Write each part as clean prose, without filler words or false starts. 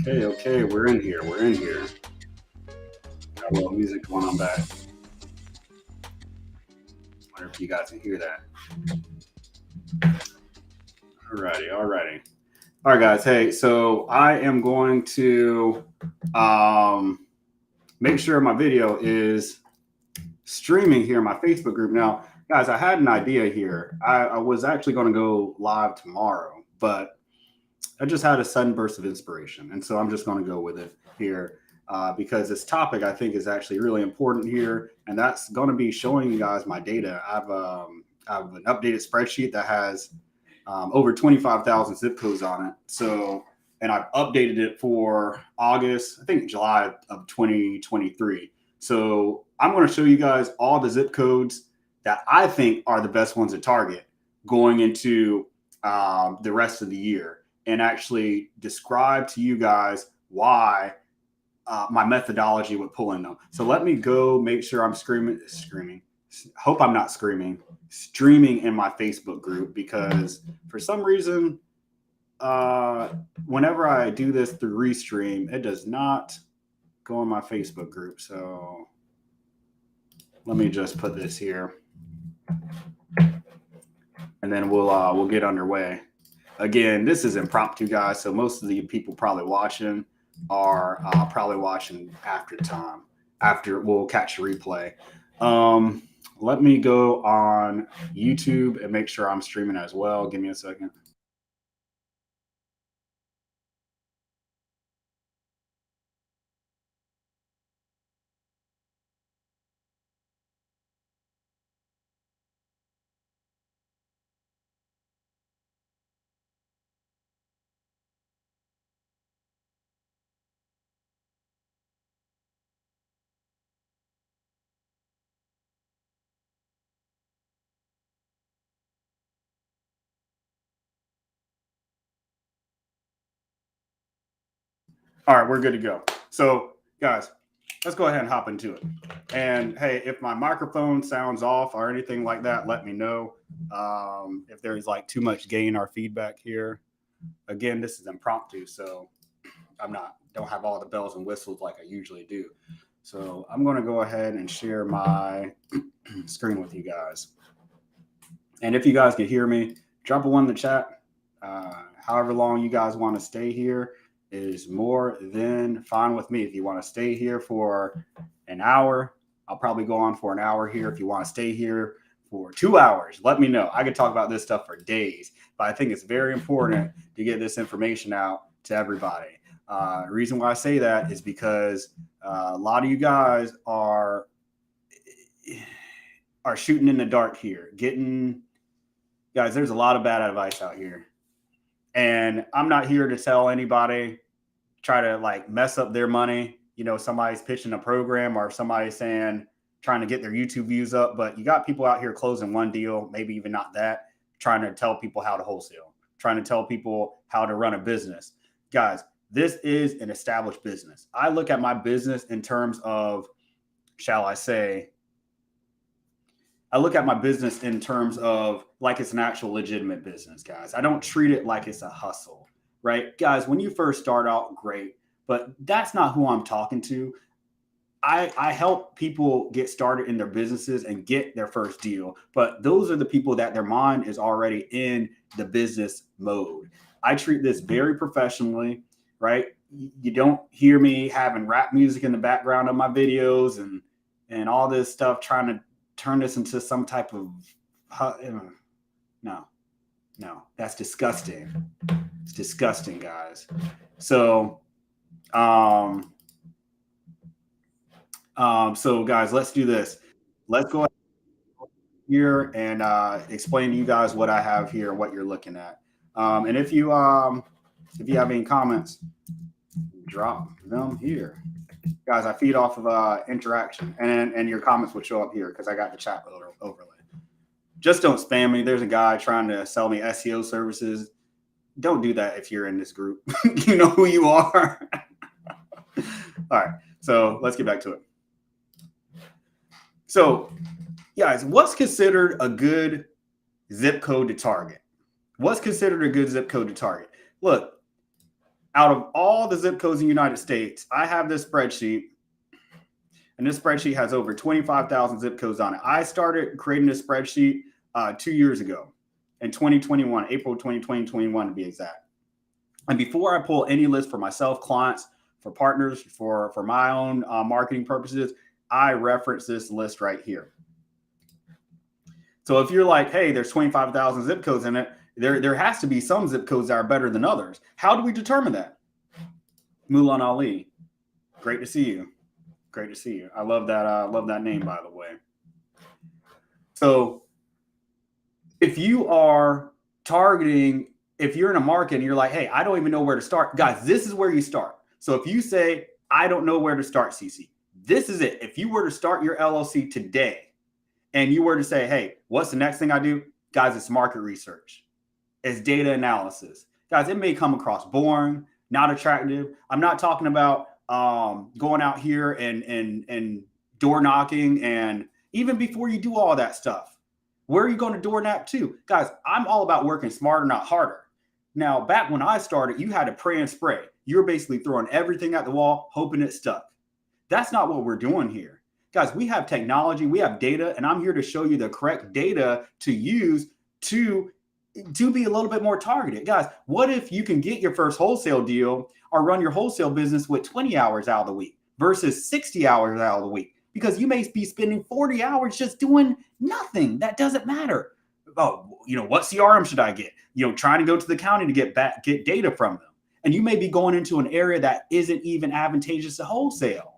Okay, we're in here. We're in here. Got a little music going on back. Wonder if you guys can hear that. Alrighty. All right, guys. Hey, so I am going to make sure my video is streaming here in my Facebook group. Now, guys, I had an idea here. I was actually going to go live tomorrow, but I just had a sudden burst of inspiration. And so I'm just going to go with it here because this topic I think is actually really important here. And that's going to be showing you guys my data. I have an updated spreadsheet that has over 25,000 zip codes on it. So, and I've updated it for August, I think July of 2023. So I'm going to show you guys all the zip codes that I think are the best ones to target going into the rest of the year, and actually describe to you guys why my methodology would pull in them. So let me go make sure I'm streaming. Hope I'm not streaming in my Facebook group, because for some reason, whenever I do this through Restream, it does not go in my Facebook group. So let me just put this here, and then we'll get underway. Again, this is impromptu, guys, so most of the people probably watching are probably watching after time. After we'll catch a replay. Let me go on YouTube and make sure I'm streaming as well. Give me a second. All right, we're good to go. So, guys, let's go ahead and hop into it. And hey, if my microphone sounds off or anything like that, let me know. If there's like too much gain or feedback here. Again, this is impromptu, so don't have all the bells and whistles like I usually do. So I'm going to go ahead and share my screen with you guys. And if you guys can hear me, drop a one in the chat. However long you guys want to stay here is more than fine with me. If you want to stay here for an hour, I'll probably go on for an hour here. If you want to stay here for 2 hours, let me know. I could talk about this stuff for days, but I think it's very important to get this information out to everybody. The reason why I say that is because a lot of you guys are shooting in the dark here. Guys, there's a lot of bad advice out here. And I'm not here to tell anybody, try to like mess up their money. You know, somebody's pitching a program or somebody's saying, trying to get their YouTube views up. But you got people out here closing one deal, maybe even not that, trying to tell people how to wholesale, trying to tell people how to run a business. Guys, this is an established business. I look at my business in terms of, shall I say, I look at my business in terms of like it's an actual legitimate business, guys. I don't treat it like it's a hustle, right? Guys, when you first start out, great, but that's not who I'm talking to. I help people get started in their businesses and get their first deal, but those are the people that their mind is already in the business mode. I treat this very professionally, right? You don't hear me having rap music in the background of my videos and all this stuff trying to turn this into some type of no, that's disgusting. It's disgusting, guys. So so guys, let's do this. Let's go here and explain to you guys what I have here, what you're looking at. And if you have any comments, drop them here. Guys, I feed off of interaction, and your comments will show up here because I got the chat overlay. Just don't spam me. There's a guy trying to sell me SEO services. Don't do that if you're in this group. You know who you are. All right, so let's get back to it. So, guys, what's considered a good zip code to target? What's considered a good zip code to target? Look, out of all the zip codes in the United States, I have this spreadsheet, and this spreadsheet has over 25,000 zip codes on it. I started creating this spreadsheet 2 years ago in 2021, April 2021 to be exact. And before I pull any list for myself, clients, for partners, for my own marketing purposes, I reference this list right here. So if you're like, hey, there's 25,000 zip codes in it, there has to be some zip codes that are better than others. How do we determine that? Mulan Ali, great to see you. Great to see you. I love that name, by the way. So if you are targeting, if you're in a market and you're like, hey, I don't even know where to start, guys, this is where you start. So if you say, I don't know where to start, CC, this is it. If you were to start your LLC today and you were to say, hey, what's the next thing I do? Guys, it's market research. It's data analysis. Guys, it may come across boring, not attractive. I'm not talking about going out here and door knocking. And even before you do all that stuff, where are you going to door knock to? Guys, I'm all about working smarter, not harder. Now, back when I started, you had to pray and spray. You're basically throwing everything at the wall, hoping it stuck. That's not what we're doing here. Guys, we have technology, we have data, and I'm here to show you the correct data to use to be a little bit more targeted. Guys, what if you can get your first wholesale deal or run your wholesale business with 20 hours out of the week versus 60 hours out of the week? Because you may be spending 40 hours just doing nothing. That doesn't matter. Oh, what CRM should I get? Trying to go to the county to get data from them. And you may be going into an area that isn't even advantageous to wholesale.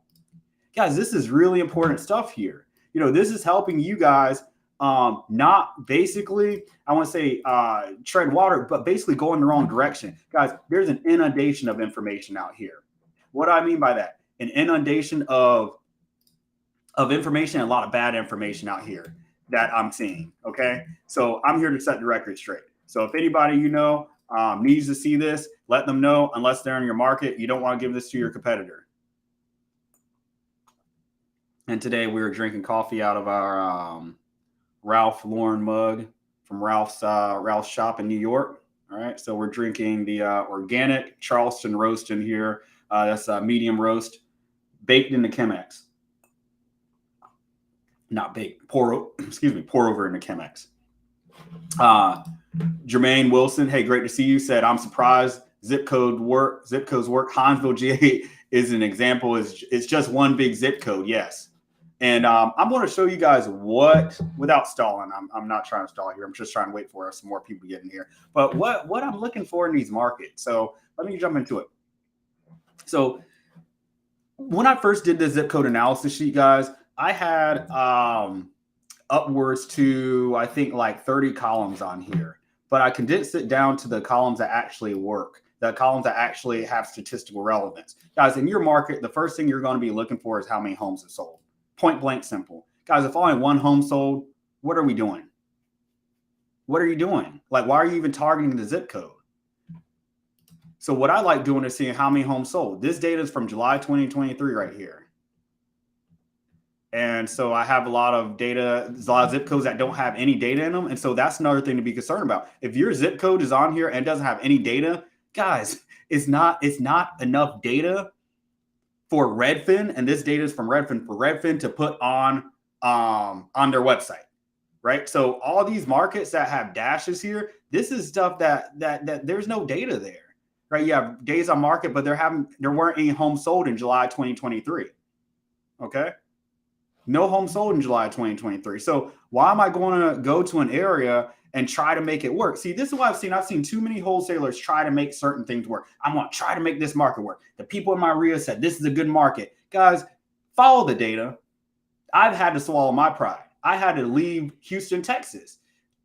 Guys, this is really important stuff here. This is helping you guys not basically, I want to say tread water, but basically go in the wrong direction. Guys, there's an inundation of information out here. What do I mean by that? An inundation of information, a lot of bad information out here that I'm seeing. Okay. So I'm here to set the record straight. So if anybody needs to see this, let them know. Unless they're in your market, you don't want to give this to your competitor. And today we were drinking coffee out of our Ralph Lauren mug from Ralph's shop in New York. All right. So we're drinking the organic Charleston roast in here. That's a medium roast baked into Chemex. Not baked, pour over into Chemex. Jermaine Wilson, hey, great to see you. Said, I'm surprised zip codes work. Hinesville, GA is an example. It's just one big zip code. Yes. And I'm going to show you guys without stalling. I'm not trying to stall here. I'm just trying to wait for some more people to get in here. But what I'm looking for in these markets. So let me jump into it. So when I first did the zip code analysis sheet, guys, I had upwards to, I think, like 30 columns on here. But I condensed it down to the columns that actually work, the columns that actually have statistical relevance. Guys, in your market, the first thing you're going to be looking for is how many homes have sold. Point blank simple. Guys, if only one home sold, what are we doing? What are you doing? Like, why are you even targeting the zip code? So what I like doing is seeing how many homes sold. This data is from July 2023 right here. And so I have a lot of data, there's a lot of zip codes that don't have any data in them. And so that's another thing to be concerned about. If your zip code is on here and doesn't have any data, guys, it's not enough data for Redfin. And this data is from Redfin for Redfin to put on their website, right? So all these markets that have dashes here, this is stuff that there's no data there, right? You have days on market, but there weren't any homes sold in July 2023. Okay. No home sold in July 2023. So why am I going to go to an area and try to make it work? See, this is what I've seen. I've seen too many wholesalers try to make certain things work. I'm going to try to make this market work. The people in my area said this is a good market. Guys, follow the data. I've had to swallow my pride. I had to leave Houston, Texas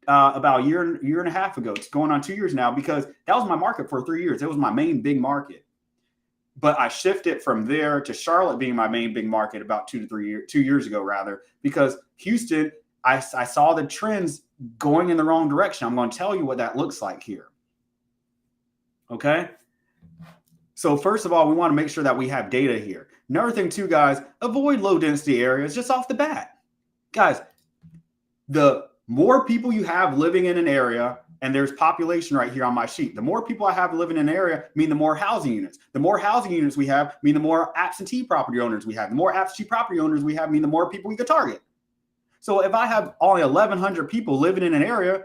about a year and a half ago. It's going on 2 years now because that was my market for 3 years. It was my main big market. But I shifted from there to Charlotte being my main big market about 2 years ago, rather, because Houston, I saw the trends going in the wrong direction. I'm going to tell you what that looks like here. Okay. So first of all, we want to make sure that we have data here. Another thing too, guys, avoid low density areas just off the bat. Guys, the more people you have living in an area, And there's population right here on my sheet. The more people I have living in an area mean the more housing units. The more housing units we have mean the more absentee property owners we have. The more absentee property owners we have mean the more people we could target. So if I have only 1,100 people living in an area,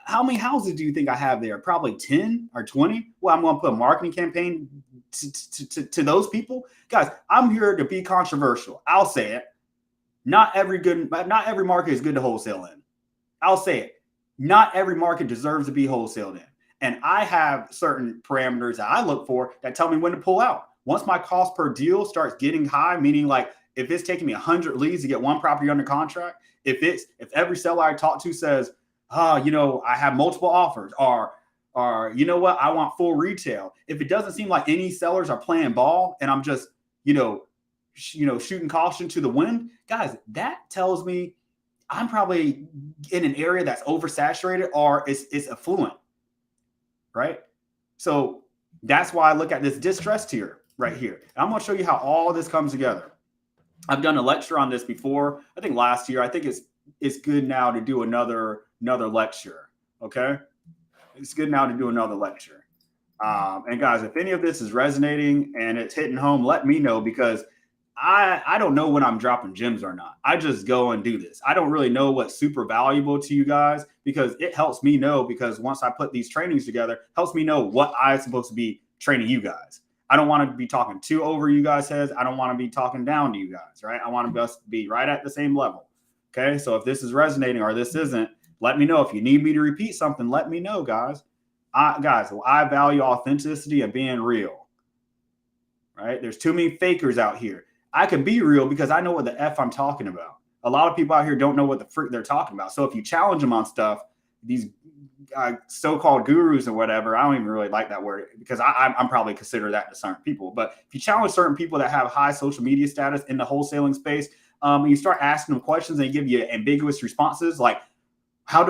how many houses do you think I have there? Probably 10 or 20. Well, I'm going to put a marketing campaign to those people. Guys, I'm here to be controversial. I'll say it. Not every market is good to wholesale in. I'll say it. Not every market deserves to be wholesaled in. And I have certain parameters that I look for that tell me when to pull out. Once my cost per deal starts getting high, meaning like if it's taking me 100 leads to get one property under contract, if every seller I talk to says, I have multiple offers, or you know what, I want full retail. If it doesn't seem like any sellers are playing ball and I'm just, shooting caution to the wind, guys, that tells me I'm probably in an area that's oversaturated or it's affluent, right? So that's why I look at this distress tier right here. And I'm going to show you how all this comes together. I've done a lecture on this before, I think last year. I think it's good now to do another lecture, okay? It's good now to do another lecture. And guys, if any of this is resonating and it's hitting home, let me know, because I don't know when I'm dropping gems or not. I just go and do this. I don't really know what's super valuable to you guys, because it helps me know, because once I put these trainings together, helps me know what I'm supposed to be training you guys. I don't want to be talking too over you guys' heads. I don't want to be talking down to you guys, right? I want to be right at the same level. Okay. So if this is resonating or this isn't, let me know. If you need me to repeat something, let me know, guys. I value authenticity and being real, right? There's too many fakers out here. I can be real because I know what the F I'm talking about. A lot of people out here don't know what the frick they're talking about. So if you challenge them on stuff, these so-called gurus or whatever, I don't even really like that word, because I'm probably consider that to certain people. But if you challenge certain people that have high social media status in the wholesaling space, and you start asking them questions, and they give you ambiguous responses like, how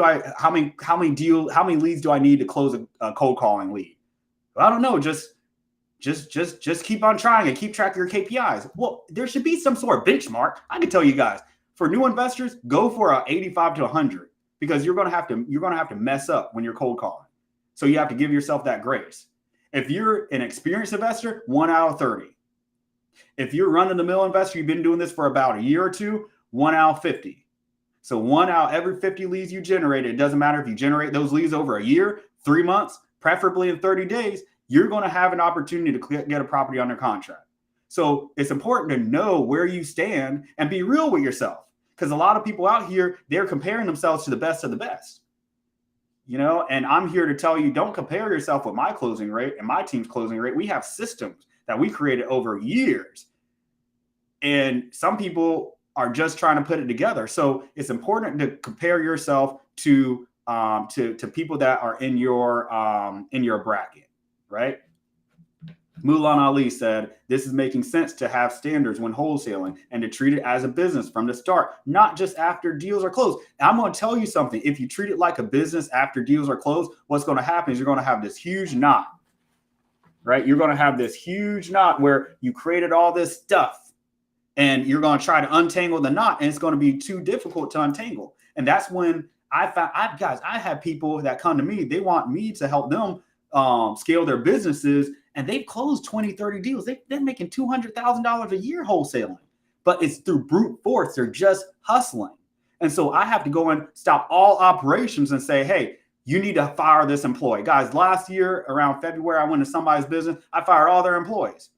many leads do I need to close a cold calling lead? Well, I don't know. Just keep on trying and keep track of your KPIs. Well, there should be some sort of benchmark. I can tell you guys, for new investors, go for a 85 to 100, because you're going to have to mess up when you're cold calling. So you have to give yourself that grace. If you're an experienced investor, 1 out of 30. If you're run of the mill investor, you've been doing this for about a year or two, 1 out of 50. So 1 out every 50 leads you generate, it doesn't matter if you generate those leads over a year, 3 months, preferably in 30 days, you're going to have an opportunity to get a property under contract. So it's important to know where you stand and be real with yourself, because a lot of people out here, they're comparing themselves to the best of the best. And I'm here to tell you, don't compare yourself with my closing rate and my team's closing rate. We have systems that we created over years, and some people are just trying to put it together. So it's important to compare yourself to people that are in your bracket, right? Mulan Ali said, this is making sense to have standards when wholesaling and to treat it as a business from the start, not just after deals are closed. And I'm going to tell you something. If you treat it like a business after deals are closed, what's going to happen is you're going to have this huge knot, right? You're going to have this huge knot where you created all this stuff, and you're going to try to untangle the knot, and it's going to be too difficult to untangle. And that's when I have people that come to me, they want me to help them scale their businesses, and they've closed 20, 30 deals. They're making $200,000 a year wholesaling, but it's through brute force. They're just hustling. And so I have to go and stop all operations and say, hey, you need to fire this employee. Guys, last year around February, I went to somebody's business. I fired all their employees.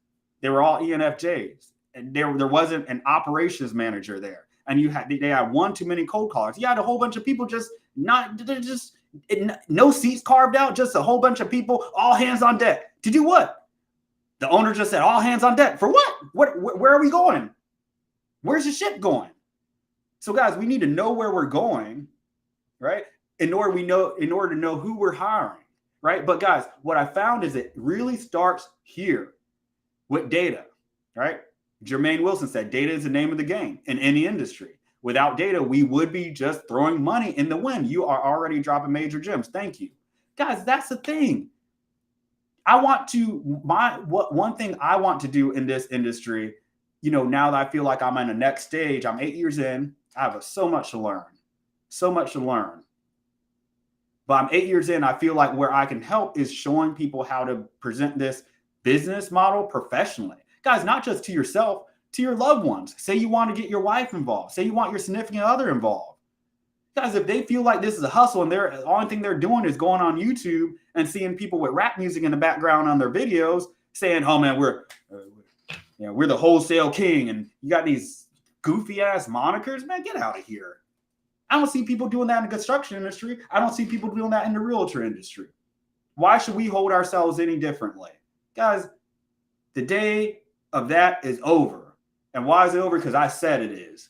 They were all ENFJs, and there wasn't an operations manager there. And they had one too many cold callers. You had a whole bunch of people no seats carved out, just a whole bunch of people, all hands on deck. To do what? The owner just said, all hands on deck. For what? Where are we going? Where's the ship going? So guys, we need to know where we're going, right? In order to know who we're hiring, right? But guys, what I found is it really starts here with data, right? Jermaine Wilson said, data is the name of the game in any industry. Without data, we would be just throwing money in the wind. You are already dropping major gems. Thank you. Guys, that's the thing. One thing I want to do in this industry, now that I feel like I'm in the next stage, I'm 8 years in, I have so much to learn. But I'm 8 years in. I feel like where I can help is showing people how to present this business model professionally. Guys, not just to yourself, to your loved ones. Say you want to get your wife involved. Say you want your significant other involved. Guys, if they feel like this is a hustle and the only thing they're doing is going on YouTube and seeing people with rap music in the background on their videos saying, oh man, we're the wholesale king, and you got these goofy ass monikers, man, get out of here. I don't see people doing that in the construction industry. I don't see people doing that in the realtor industry. Why should we hold ourselves any differently? Guys, the day of that is over. And why is it over? Because I said it is.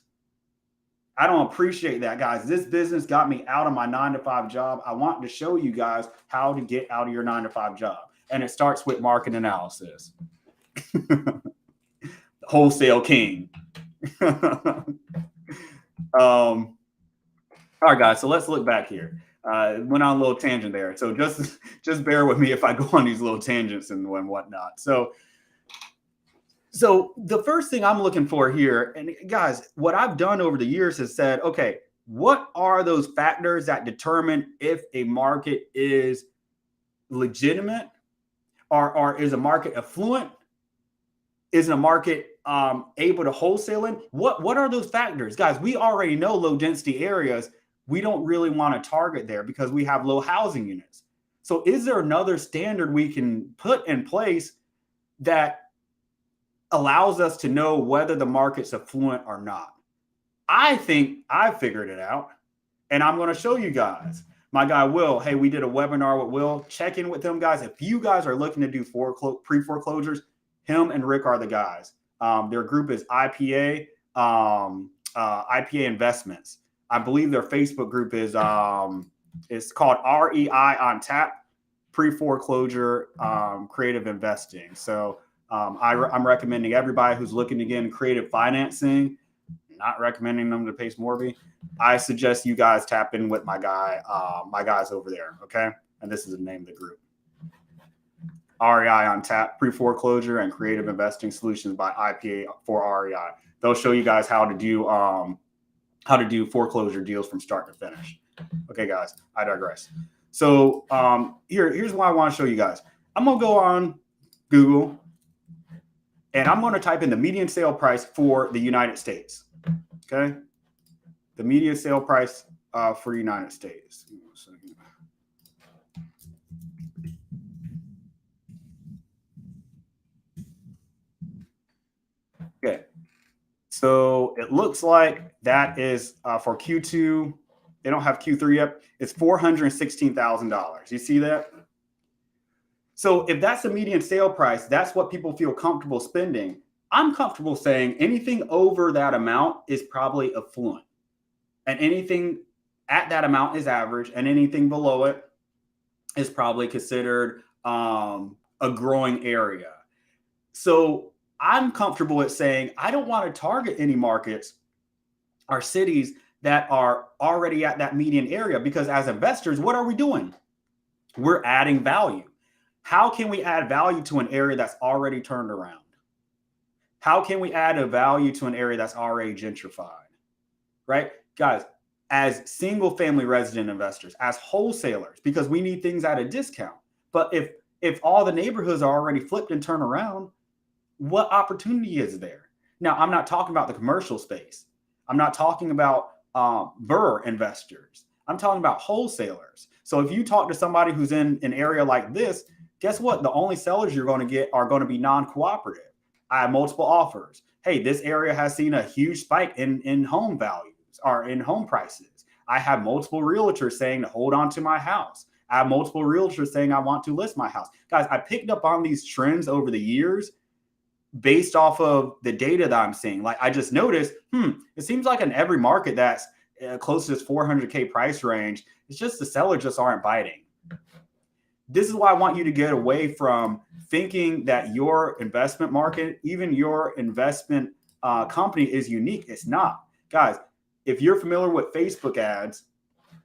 I don't appreciate that, guys. This business got me out of my 9-to-5 job. I want to show you guys how to get out of your 9-to-5 job. And it starts with market analysis. Wholesale king. All right, guys. So let's look back here. Went on a little tangent there. So just bear with me if I go on these little tangents and whatnot. So the first thing I'm looking for here, and guys, what I've done over the years is said, okay, what are those factors that determine if a market is legitimate, or is a market affluent? Is a market able to wholesale in? What are those factors? Guys, we already know low density areas, we don't really want to target there because we have low housing units. So is there another standard we can put in place that allows us to know whether the market's affluent or not? I think I figured it out, and I'm going to show you guys. My guy Will, hey, we did a webinar with Will. Check in with them, guys. If you guys are looking to do pre-foreclosures, him and Rick are the guys. Their group is IPA Investments. I believe their Facebook group is it's called REI on Tap, pre-foreclosure creative investing. So I'm recommending everybody who's looking to get in creative financing, not recommending them to Pace Morby. I suggest you guys tap in with my guys over there. Okay. And this is the name of the group. REI on Tap, pre-foreclosure and creative investing solutions by IPA for REI. They'll show you guys how to do foreclosure deals from start to finish. Okay, guys, I digress. So here's why I want to show you guys. I'm going to go on Google and I'm going to type in the median sale price for the United States. Okay. The median sale price for the United States. Okay. So it looks like that is for Q2. They don't have Q3 yet. It's $416,000. You see that? So if that's the median sale price, that's what people feel comfortable spending. I'm comfortable saying anything over that amount is probably affluent, and anything at that amount is average, and anything below it is probably considered a growing area. So I'm comfortable with saying I don't want to target any markets or cities that are already at that median area, because as investors, what are we doing? We're adding value. How can we add value to an area that's already turned around? How can we add a value to an area that's already gentrified? Right? Guys, as single family resident investors, as wholesalers, because we need things at a discount. But if all the neighborhoods are already flipped and turned around, what opportunity is there? Now, I'm not talking about the commercial space. I'm not talking about burr investors. I'm talking about wholesalers. So if you talk to somebody who's in an area like this, guess what? The only sellers you're going to get are going to be non-cooperative. I have multiple offers. Hey, this area has seen a huge spike in home values or in home prices. I have multiple realtors saying to hold on to my house. I have multiple realtors saying I want to list my house. Guys, I picked up on these trends over the years based off of the data that I'm seeing. Like I just noticed, it seems like in every market that's close to this 400K price range, it's just the sellers just aren't biting. This is why I want you to get away from thinking that your investment market, even your investment company is unique. It's not. Guys, if you're familiar with Facebook ads,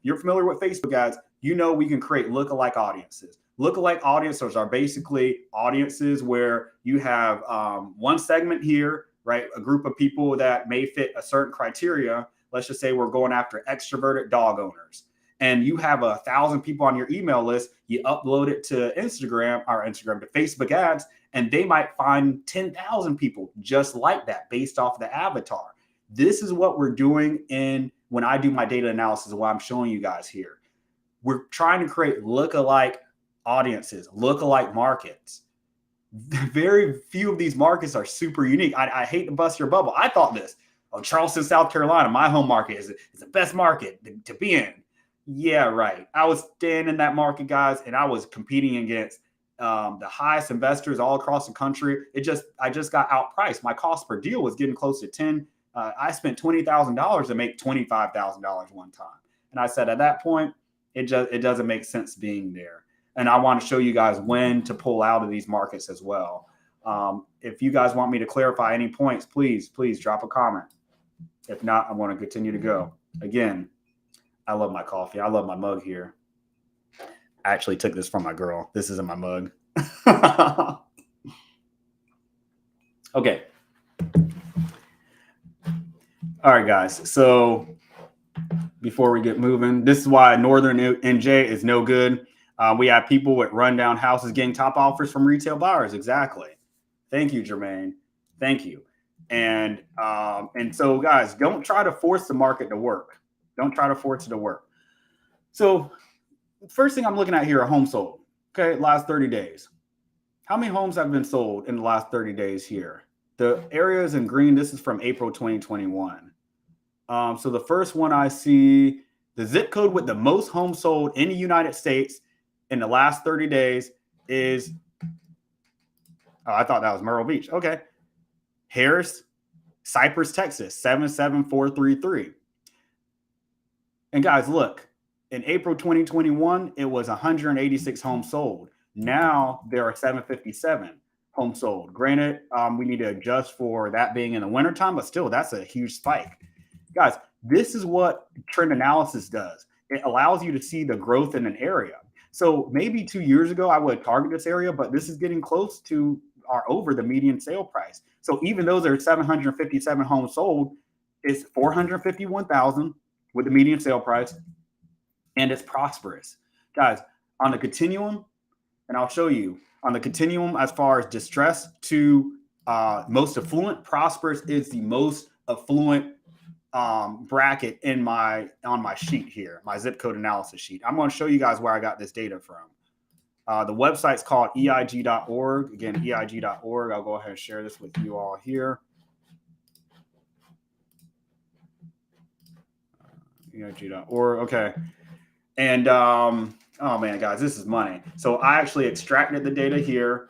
you know we can create lookalike audiences. Lookalike audiences are basically audiences where you have one segment here, right? A group of people that may fit a certain criteria. Let's just say we're going after extroverted dog owners. and you have 1,000 people on your email list, you upload it to Instagram to Facebook ads, and they might find 10,000 people just like that based off the avatar. This is what we're doing when I do my data analysis, what I'm showing you guys here. We're trying to create look-alike audiences, look-alike markets. Very few of these markets are super unique. I hate to bust your bubble. I thought this. Oh, Charleston, South Carolina, my home market is the best market to be in. Yeah, right. I was staying in that market, guys, and I was competing against the highest investors all across the country. I just got outpriced. My cost per deal was getting close to 10. I spent $20,000 to make $25,000 one time. And I said, at that point, it doesn't make sense being there. And I want to show you guys when to pull out of these markets as well. If you guys want me to clarify any points, please drop a comment. If not, I'm going to continue to go. Again, I love my coffee. I love my mug here. I actually took this from my girl. This isn't my mug. Okay. All right, guys. So before we get moving, this is why Northern NJ is no good. We have people with rundown houses getting top offers from retail buyers. Exactly. Thank you, Jermaine. Thank you. And so, guys, don't try to force the market to work. Don't try to force it to work. So first thing I'm looking at here are homes sold. Okay, last 30 days. How many homes have been sold in the last 30 days here? The areas in green, this is from April 2021. So the first one I see, the zip code with the most homes sold in the United States in the last 30 days is, oh, I thought that was Myrtle Beach. Okay. Harris, Cypress, Texas, 77433. And guys, look, in April 2021, it was 186 homes sold. Now there are 757 homes sold. Granted, we need to adjust for that being in the wintertime, but still, that's a huge spike. Guys, this is what trend analysis does. It allows you to see the growth in an area. So maybe 2 years ago, I would target this area, but this is getting close to or over the median sale price. So even though there's 757 homes sold, it's 451,000 with the median sale price, and it's prosperous. Guys, on the continuum, and I'll show you, on the continuum as far as distress to most affluent, prosperous is the most affluent bracket on my sheet here, my zip code analysis sheet. I'm going to show you guys where I got this data from. The website's called eig.org. Again, eig.org. I'll go ahead and share this with you all here. eig.org. Okay. And oh man, guys, this is money. So I actually extracted the data here,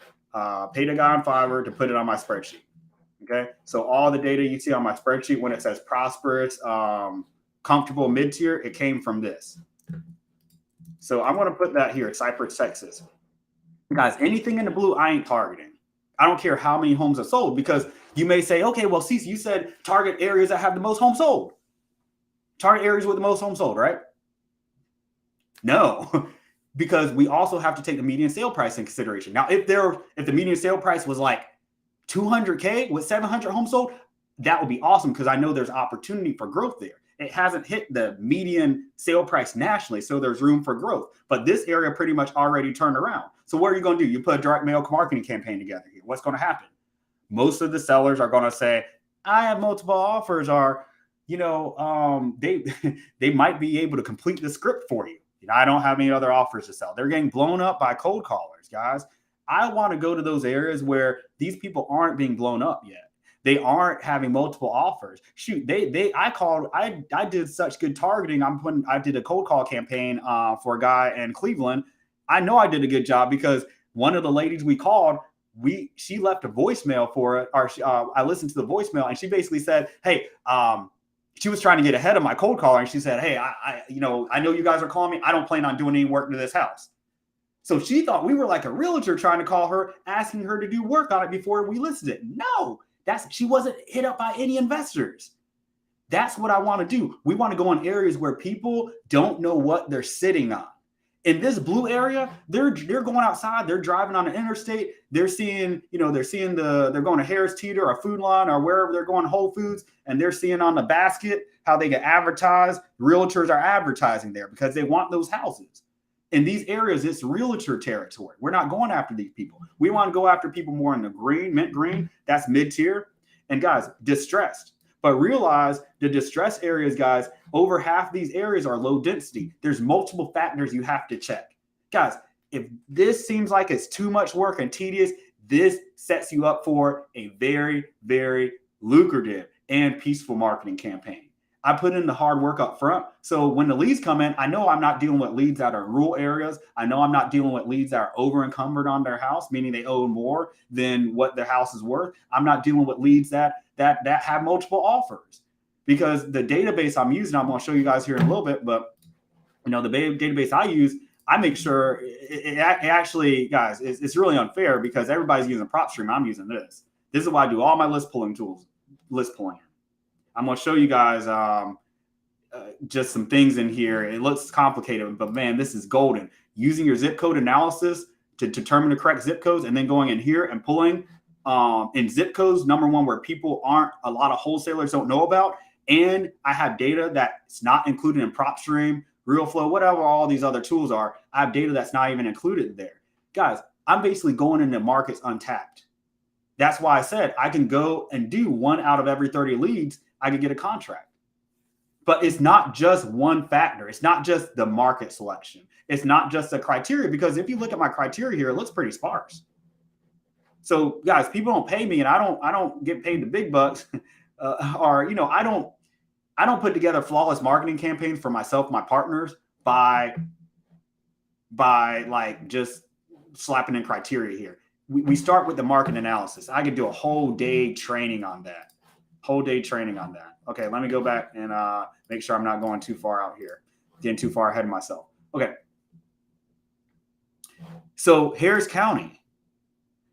paid a guy on Fiverr to put it on my spreadsheet. Okay. So all the data you see on my spreadsheet, when it says prosperous, comfortable, mid-tier, it came from this. So I'm going to put that here, Cypress, Texas. Guys, anything in the blue, I ain't targeting. I don't care how many homes are sold, because you may say, okay, well, Cece, you said target areas that have the most homes sold. Target areas with the most homes sold, right? No, because we also have to take the median sale price in consideration. Now, if the median sale price was like 200K with 700 homes sold, that would be awesome, because I know there's opportunity for growth there. It hasn't hit the median sale price nationally, so there's room for growth. But this area pretty much already turned around. So what are you going to do? You put a direct mail marketing campaign together here. What's going to happen? Most of the sellers are going to say, I have multiple offers, or, they might be able to complete the script for you. I don't have any other offers to sell. They're getting blown up by cold callers, guys. I want to go to those areas where these people aren't being blown up yet. They aren't having multiple offers. Shoot, I did such good targeting. I did a cold call campaign for a guy in Cleveland. I know I did a good job, because one of the ladies we called, she left a voicemail for it, or I listened to the voicemail, and she basically said, hey, she was trying to get ahead of my cold caller, and she said, hey, I know you guys are calling me. I don't plan on doing any work to this house. So she thought we were like a realtor trying to call her, asking her to do work on it before we listed it. No, she wasn't hit up by any investors. That's what I want to do. We want to go in areas where people don't know what they're sitting on. In this blue area, they're going outside, they're driving on the interstate, they're seeing, they're going to Harris Teeter or Food Line or wherever they're going, Whole Foods, and they're seeing on the basket how they get advertised. Realtors are advertising there because they want those houses. In these areas, it's realtor territory. We're not going after these people. We want to go after people more in the green, mint green. That's mid-tier. And guys, distressed. But realize the distressed areas, guys, over half these areas are low density. There's multiple factors you have to check. Guys, if this seems like it's too much work and tedious, this sets you up for a very, very lucrative and peaceful marketing campaign. I put in the hard work up front. So when the leads come in, I know I'm not dealing with leads that are in rural areas. I know I'm not dealing with leads that are over encumbered on their house, meaning they owe more than what their house is worth. I'm not dealing with leads that have multiple offers, because the database I'm using, I'm going to show you guys here in a little bit, but the database I use, I make sure it actually, guys, it's really unfair because everybody's using PropStream. I'm using this. This is why I do all my list pulling tools, list pulling. I'm going to show you guys just some things in here. It looks complicated, but man, this is golden. Using your zip code analysis to determine the correct zip codes, and then going in here and pulling in zip codes, number one, where people aren't, a lot of wholesalers don't know about. And I have data that's not included in PropStream, RealFlow, whatever all these other tools are. I have data that's not even included there. Guys, I'm basically going into markets untapped. That's why I said I can go and do 1 out of every 30 leads, I could get a contract. But it's not just one factor. It's not just the market selection. It's not just the criteria, because if you look at my criteria here, it looks pretty sparse. So guys, people don't pay me, and I don't get paid the big bucks, or I don't put together flawless marketing campaigns for myself, my partners, by like just slapping in criteria here. We start with the market analysis. I could do a whole day training on that. Okay, let me go back and make sure I'm not going too far out here, getting too far ahead of myself. Okay. So Harris County.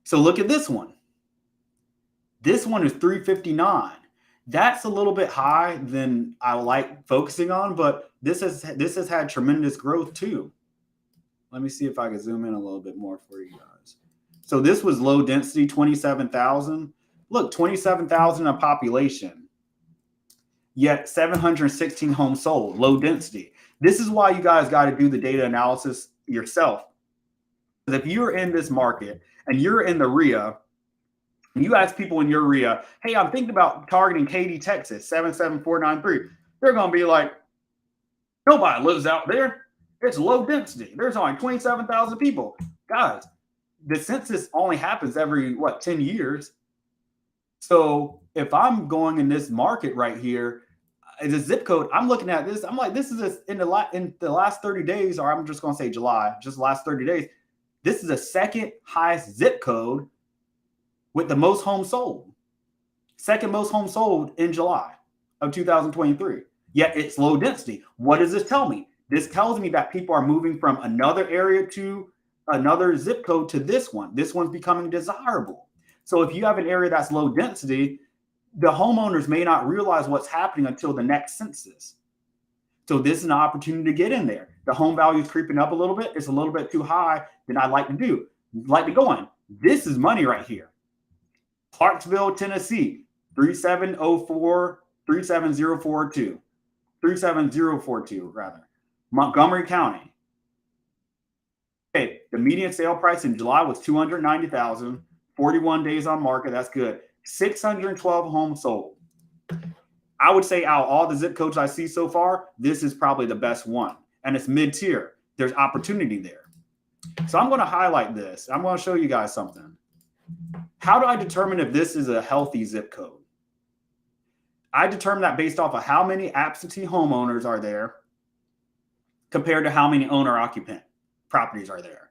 So look at this one. This one is 359. That's a little bit high than I like focusing on, but this has had tremendous growth too. Let me see if I can zoom in a little bit more for you guys. So this was low density, 27,000. Look, 27,000 in population, yet 716 homes sold, low density. This is why you guys got to do the data analysis yourself. Because if you're in this market and you're in the RIA, and you ask people in your RIA, hey, I'm thinking about targeting Katy, Texas, 77493. They're going to be like, nobody lives out there. It's low density. There's only 27,000 people. Guys, the census only happens every, 10 years. So if I'm going in this market right here, the zip code, I'm looking at this, I'm like, this is in the last 30 days, or I'm just going to say July, just the last 30 days, this is the second highest zip code with the most homes sold. Second most homes sold in July of 2023. Yet it's low density. What does this tell me? This tells me that people are moving from another area to another zip code to this one. This one's becoming desirable. So if you have an area that's low density, the homeowners may not realize what's happening until the next census. So this is an opportunity to get in there. The home value is creeping up a little bit. It's a little bit too high than I'd like to do. Like to go in. This is money right here. Clarksville, Tennessee, 37042 rather. Montgomery County. Okay, the median sale price in July was $290,000, 41 days on market. That's good. 612 homes sold. I would say out of all the zip codes I see so far, this is probably the best one. And it's mid-tier. There's opportunity there. So I'm going to highlight this. I'm going to show you guys something. How do I determine if this is a healthy zip code? I determine that based off of how many absentee homeowners are there compared to how many owner-occupant properties are there.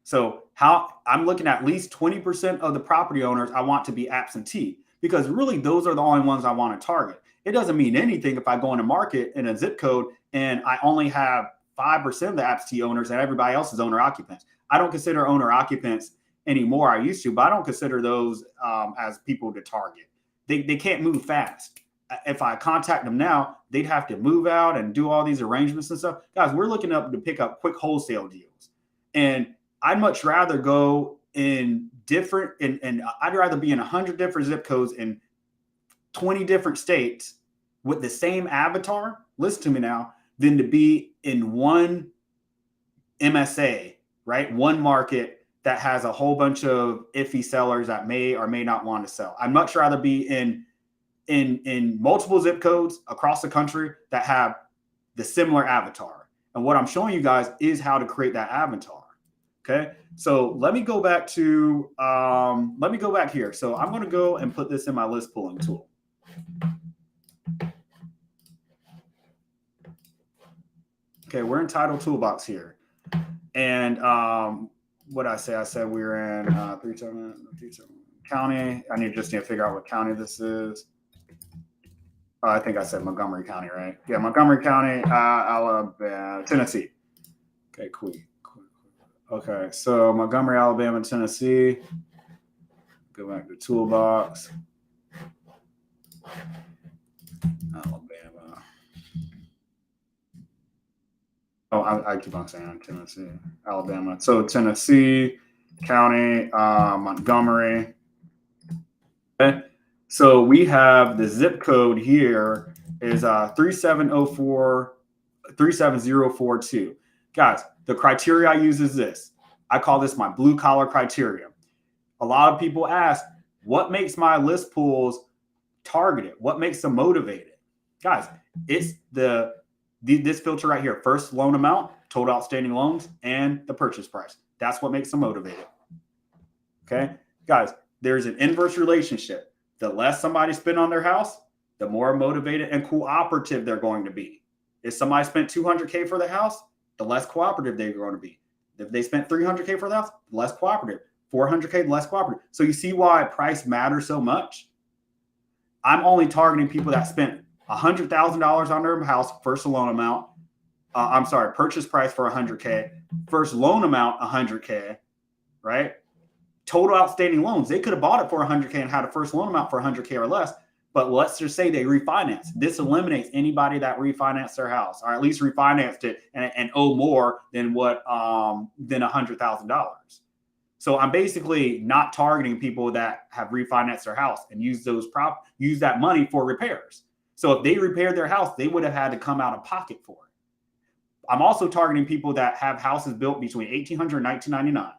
So I'm looking at least 20% of the property owners I want to be absentee, because really those are the only ones I want to target. It doesn't mean anything if I go in a market in a zip code and I only have 5% of the absentee owners and everybody else is owner occupants. I don't consider owner occupants anymore. I used to, but I don't consider those as people to target. They can't move fast. if I contact them now, they'd have to move out and do all these arrangements and stuff. Guys, we're looking up to pick up quick wholesale deals. And I'd much rather go in different, and I'd rather be in 100 different zip codes in 20 different states with the same avatar, listen to me now, than to be in one MSA, right? One market that has a whole bunch of iffy sellers that may or may not want to sell. I'd much rather be in multiple zip codes across the country that have the similar avatar. And what I'm showing you guys is how to create that avatar. Okay. So let me go back to, here. So I'm going to go and put this in my list pulling tool. Okay. We're in title toolbox here. And what I said we were in 37 county. I need to figure out what county this is. I think I said Montgomery County, right? Yeah, Montgomery County, Alabama, Tennessee. Okay, cool. Okay, so Montgomery, Alabama, Tennessee. Go back to toolbox. Alabama. Oh, I keep on saying Tennessee, Alabama. So Tennessee County, Montgomery. Okay. So we have the zip code here is 37042. Guys, the criteria I use is this. I call this my blue collar criteria. A lot of people ask, what makes my list pools targeted? What makes them motivated? Guys, it's this filter right here, first loan amount, total outstanding loans, and the purchase price. That's what makes them motivated. Okay, guys, there's an inverse relationship. The less somebody spend on their house, the more motivated and cooperative they're going to be. If somebody spent $200K for the house, the less cooperative they're going to be. If they spent $300K for the house, less cooperative. $400K, less cooperative. So you see why price matters so much? I'm only targeting people that spent $100,000 on their house, first loan amount. Purchase price for $100K, first loan amount $100K, right? Total outstanding loans. They could have bought it for $100K and had a first loan amount for $100K or less. But let's just say they refinance. This eliminates anybody that refinanced their house, or at least refinanced it and owe more than $100,000. So I'm basically not targeting people that have refinanced their house and use that money for repairs. So if they repaired their house, they would have had to come out of pocket for it. I'm also targeting people that have houses built between 1800 and 1999.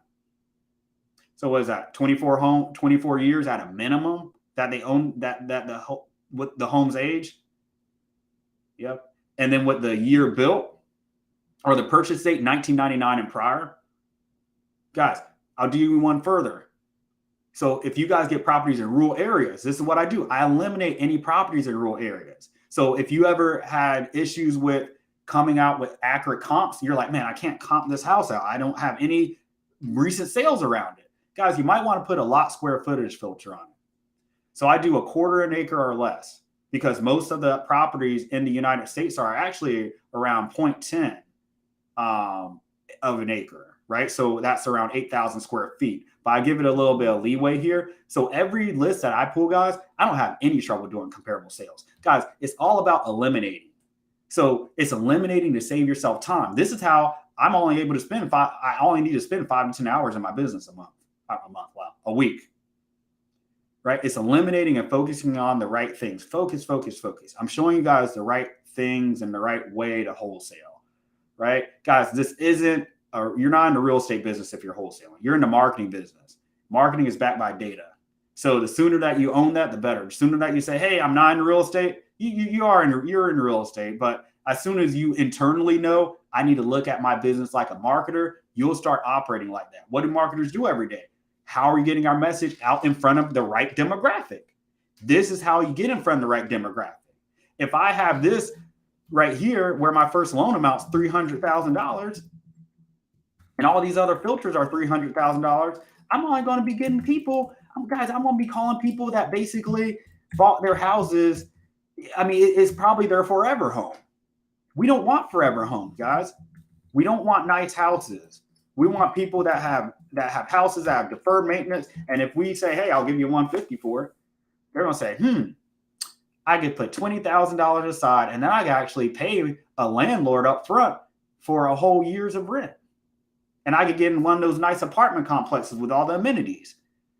So what is that? 24 years at a minimum that they own with the home's age. Yep. And then with the year built or the purchase date, 1999 and prior. Guys, I'll do you one further. So if you guys get properties in rural areas, this is what I do. I eliminate any properties in rural areas. So if you ever had issues with coming out with accurate comps, you're like, man, I can't comp this house out. I don't have any recent sales around it. Guys, you might want to put a lot square footage filter on it. So I do 1/4 acre or less because most of the properties in the United States are actually around 0.10 of an acre, right? So that's around 8,000 square feet. But I give it a little bit of leeway here. So every list that I pull, guys, I don't have any trouble doing comparable sales. Guys, it's all about eliminating. So it's eliminating to save yourself time. This is how I'm only able to spend I only need to spend 5 to 10 hours in my business a week, right? It's eliminating and focusing on the right things. Focus. I'm showing you guys the right things and the right way to wholesale, right? Guys, this isn't, you're not in the real estate business if you're wholesaling. You're in the marketing business. Marketing is backed by data. So the sooner that you own that, the better. The sooner that you say, hey, I'm not in real estate, you're in real estate. But as soon as you internally know, I need to look at my business like a marketer, you'll start operating like that. What do marketers do every day? How are we getting our message out in front of the right demographic? This is how you get in front of the right demographic. If I have this right here where my first loan amount's $300,000 and all these other filters are $300,000, I'm only going to be getting people, guys, I'm going to be calling people that basically bought their houses. I mean, it's probably their forever home. We don't want forever homes, guys. We don't want nice houses. We want people that have houses that have deferred maintenance. And if we say, hey, I'll give you $150 for it, they're going to say, I could put $20,000 aside, and then I could actually pay a landlord up front for a whole year's of rent. And I could get in one of those nice apartment complexes with all the amenities.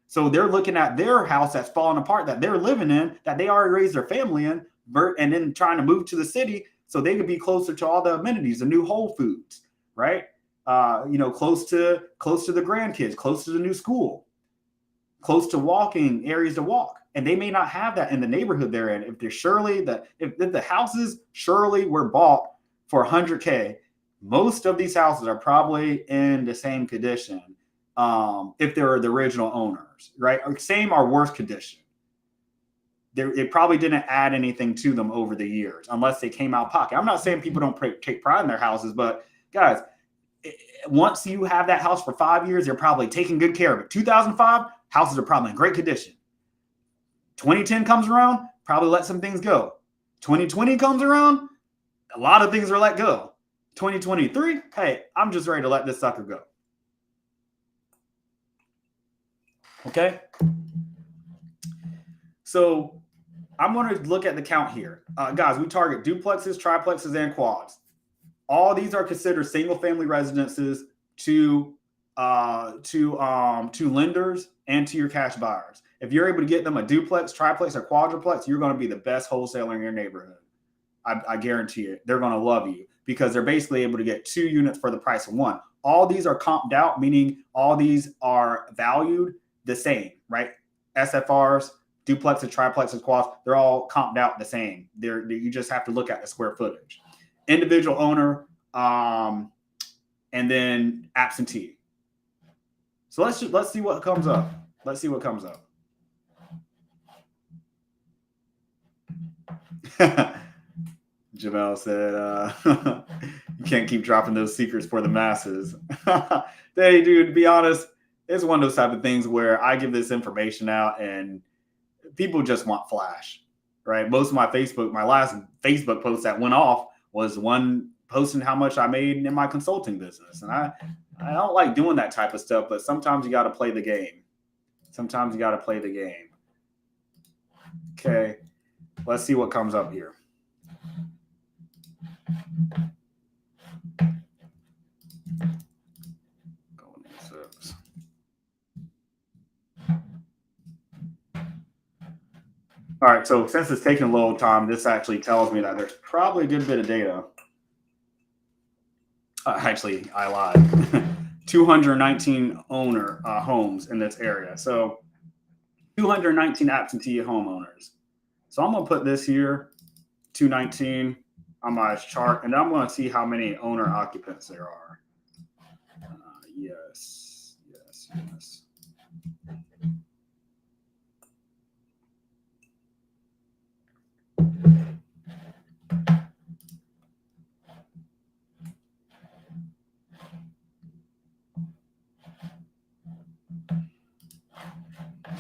So they're looking at their house that's falling apart, that they're living in, that they already raised their family in, and then trying to move to the city so they could be closer to all the amenities, the new Whole Foods, right? Close to the grandkids, close to the new school, close to walking areas to walk. And they may not have that in the neighborhood they're in. If the houses surely were bought for $100K, most of these houses are probably in the same condition. If they're the original owners, right? Same or worse condition. It probably didn't add anything to them over the years, unless they came out pocket. I'm not saying people don't take pride in their houses, but guys, once you have that house for 5 years, they're probably taking good care of it. 2005, houses are probably in great condition. 2010 comes around, probably let some things go. 2020 comes around, a lot of things are let go. 2023, hey, I'm just ready to let this sucker go. Okay? So I'm going to look at the count here. Guys, we target duplexes, triplexes, and quads. All these are considered single-family residences to lenders and to your cash buyers. If you're able to get them a duplex, triplex, or quadruplex, you're going to be the best wholesaler in your neighborhood. I guarantee it. They're going to love you because they're basically able to get 2 units for the price of 1. All these are comped out, meaning all these are valued the same, right? SFRs, duplexes, triplexes, quads, they're all comped out the same. You just have to look at the square footage. Individual owner, and then absentee. So let's see what comes up. Let's see what comes up. Jamel said, you can't keep dropping those secrets for the masses. Hey, dude, to be honest, it's one of those type of things where I give this information out and people just want flash, right? Most of my last Facebook post that went off was one posting how much I made in my consulting business. And I don't like doing that type of stuff, but sometimes you got to play the game. Okay, let's see what comes up here. All right, so since it's taking a little time, this actually tells me that there's probably a good bit of data. Actually, I lied. 219 owner homes in this area. So 219 absentee homeowners. So I'm going to put this here, 219 on my chart, and I'm going to see how many owner occupants there are. Yes.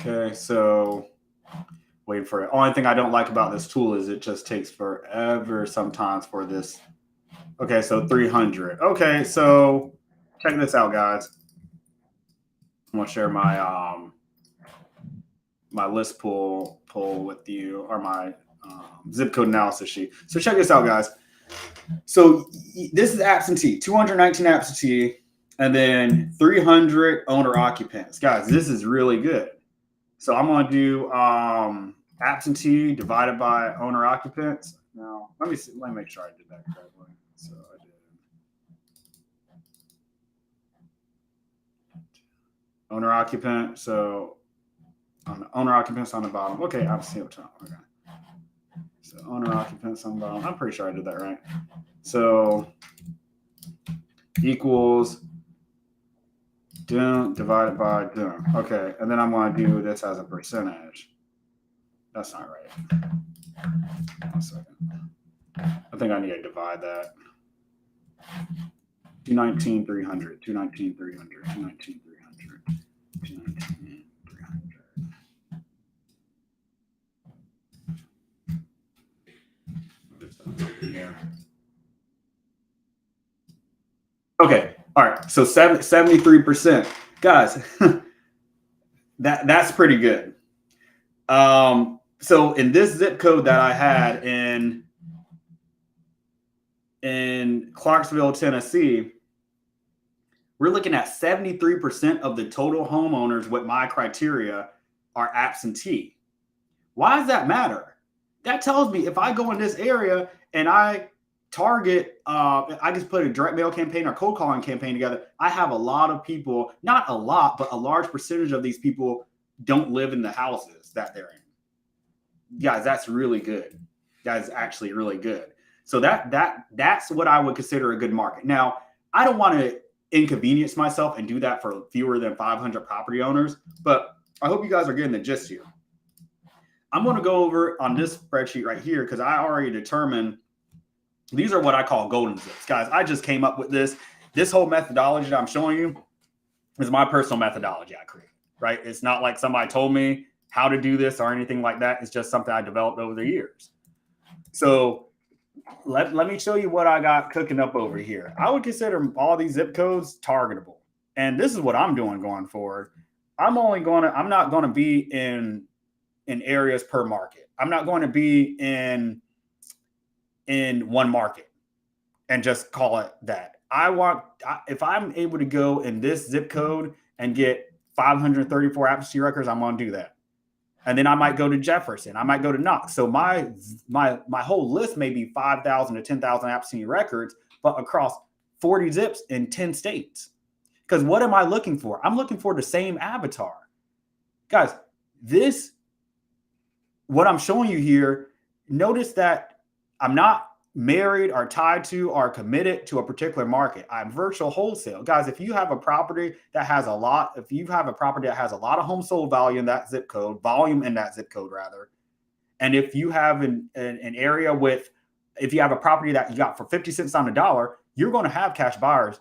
Okay, so wait for it. Only thing I don't like about this tool is it just takes forever sometimes for this. Okay, so 300. Okay, so check this out, guys. I'm gonna share my my list pool with you, or my zip code analysis sheet. So check this out, guys. So this is absentee, 219 absentee, and then 300 owner occupants. Guys, this is really good. So I'm going to do absentee divided by owner occupants. Now, let me make sure I did that correctly. So I did owner occupant. So on the owner occupants on the bottom. Okay, I see what's wrong. Okay. So owner occupants on the bottom. I'm pretty sure I did that right. So equals divided by done. Okay, and then I'm going to do this as a percentage. That's not right. 1 second. I think I need to divide that. 219, 300, 219, 300, 219, 300, 219, 300. Yeah. Okay. All right. So 73%. Guys, that's pretty good. So in this zip code that I had in Clarksville, Tennessee, we're looking at 73% of the total homeowners with my criteria are absentee. Why does that matter? That tells me if I go in this area and I target, I just put a direct mail campaign or cold calling campaign together, I have a lot of people, not a lot, but a large percentage of these people don't live in the houses that they're in. Guys, that's really good. That is actually really good. So that's what I would consider a good market. Now, I don't want to inconvenience myself and do that for fewer than 500 property owners, but I hope you guys are getting the gist here. I'm going to go over on this spreadsheet right here because I already determined these are what I call golden zips. Guys, I just came up with this. This whole methodology that I'm showing you is my personal methodology I created, right? It's not like somebody told me how to do this or anything like that. It's just something I developed over the years. So let me show you what I got cooking up over here. I would consider all these zip codes targetable. And this is what I'm doing going forward. I'm not going to be in areas per market. I'm not going to be in one market and just call it that. If I'm able to go in this zip code and get 534 absentee records, I'm going to do that. And then I might go to Jefferson. I might go to Knox. So my whole list may be 5,000 to 10,000 absentee records, but across 40 zips in 10 states. Because what am I looking for? I'm looking for the same avatar. Guys, what I'm showing you here, notice that I'm not married or tied to or committed to a particular market. I'm virtual wholesale. Guys, if you have a property that has a lot of home sold value in that zip code, rather, and if you have an area if you have a property that you got for 50 cents on the dollar, you're going to have cash buyers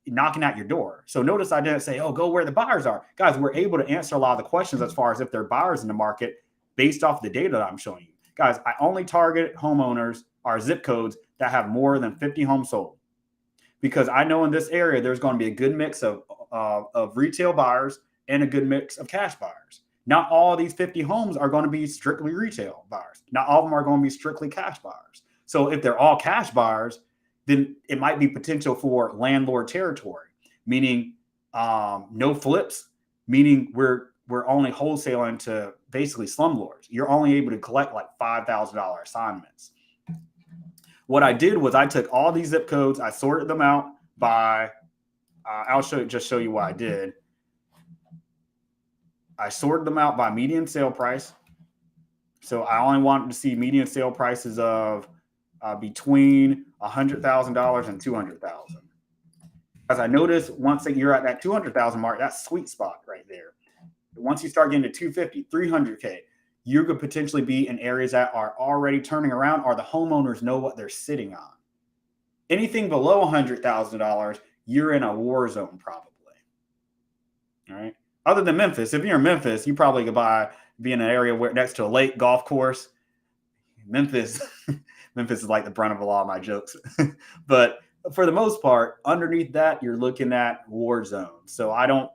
knocking at your door. So notice I didn't say, oh, go where the buyers are. Guys, we're able to answer a lot of the questions as far as if there are buyers in the market based off the data that I'm showing you. Guys, I only target homeowners or zip codes that have more than 50 homes sold, because I know in this area there's going to be a good mix of retail buyers and a good mix of cash buyers. Not all of these 50 homes are going to be strictly retail buyers. Not all of them are going to be strictly cash buyers. So if they're all cash buyers, then it might be potential for landlord territory, meaning no flips, meaning we're only wholesaling to basically slumlords. You're only able to collect like $5,000 assignments. What I did was I took all these zip codes, I sorted them out by, I'll show you what I did. I sorted them out by median sale price. So I only wanted to see median sale prices of between $100,000 and $200,000. As I noticed, once you're at that 200,000 mark, that's sweet spot right there. Once you start getting to 250, 300K, you could potentially be in areas that are already turning around or the homeowners know what they're sitting on. Anything below $100,000, you're in a war zone probably. All right. Other than Memphis, if you're in Memphis, you probably could be in an area where next to a lake, golf course. Memphis is like the brunt of a lot of my jokes. But for the most part, underneath that, you're looking at war zones. So I don't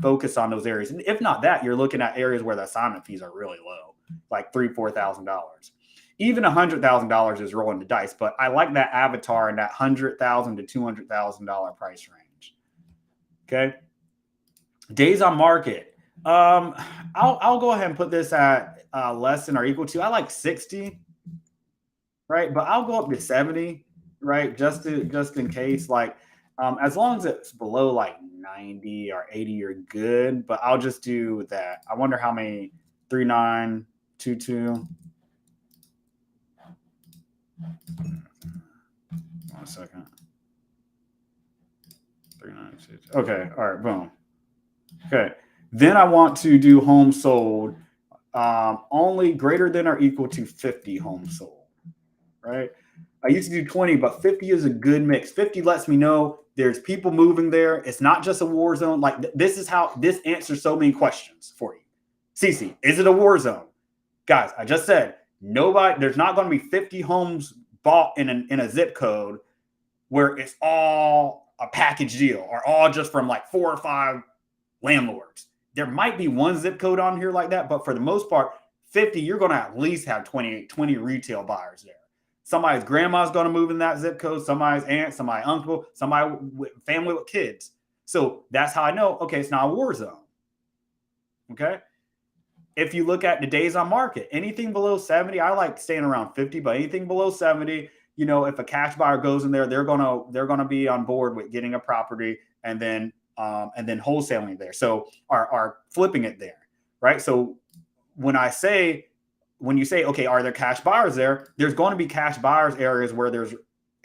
focus on those areas. And if not that, you're looking at areas where the assignment fees are really low, like $3,000, $4,000. Even $100,000 is rolling the dice, but I like that avatar in that $100,000 to $200,000 price range. Okay. Days on market. I'll go ahead and put this at less than or equal to, I like 60, right? But I'll go up to 70, right? Just in case, like, as long as it's below like 90 or 80, you're good. But I'll just do that. I wonder how many 3922. 1 second. 3922. Okay. All right. Boom. Okay. Then I want to do homes sold only greater than or equal to 50 homes sold, right? I used to do 20, but 50 is a good mix. 50 lets me know there's people moving there. It's not just a war zone. Like this is how this answers so many questions for you. Cece, is it a war zone? Guys, I just said there's not going to be 50 homes bought in a zip code where it's all a package deal or all just from like 4 or 5 landlords. There might be one zip code on here like that, but for the most part, 50, you're going to at least have 20 retail buyers there. Somebody's grandma's going to move in that zip code, somebody's aunt, somebody's uncle, somebody with family with kids. So that's how I know, okay, it's not a war zone. Okay. If you look at the days on market, anything below 70, I like staying around 50, but anything below 70, if a cash buyer goes in there, they're gonna be on board with getting a property and then wholesaling there. So are flipping it there, right? So when you say, okay, are there cash buyers there? There's going to be cash buyers areas where there's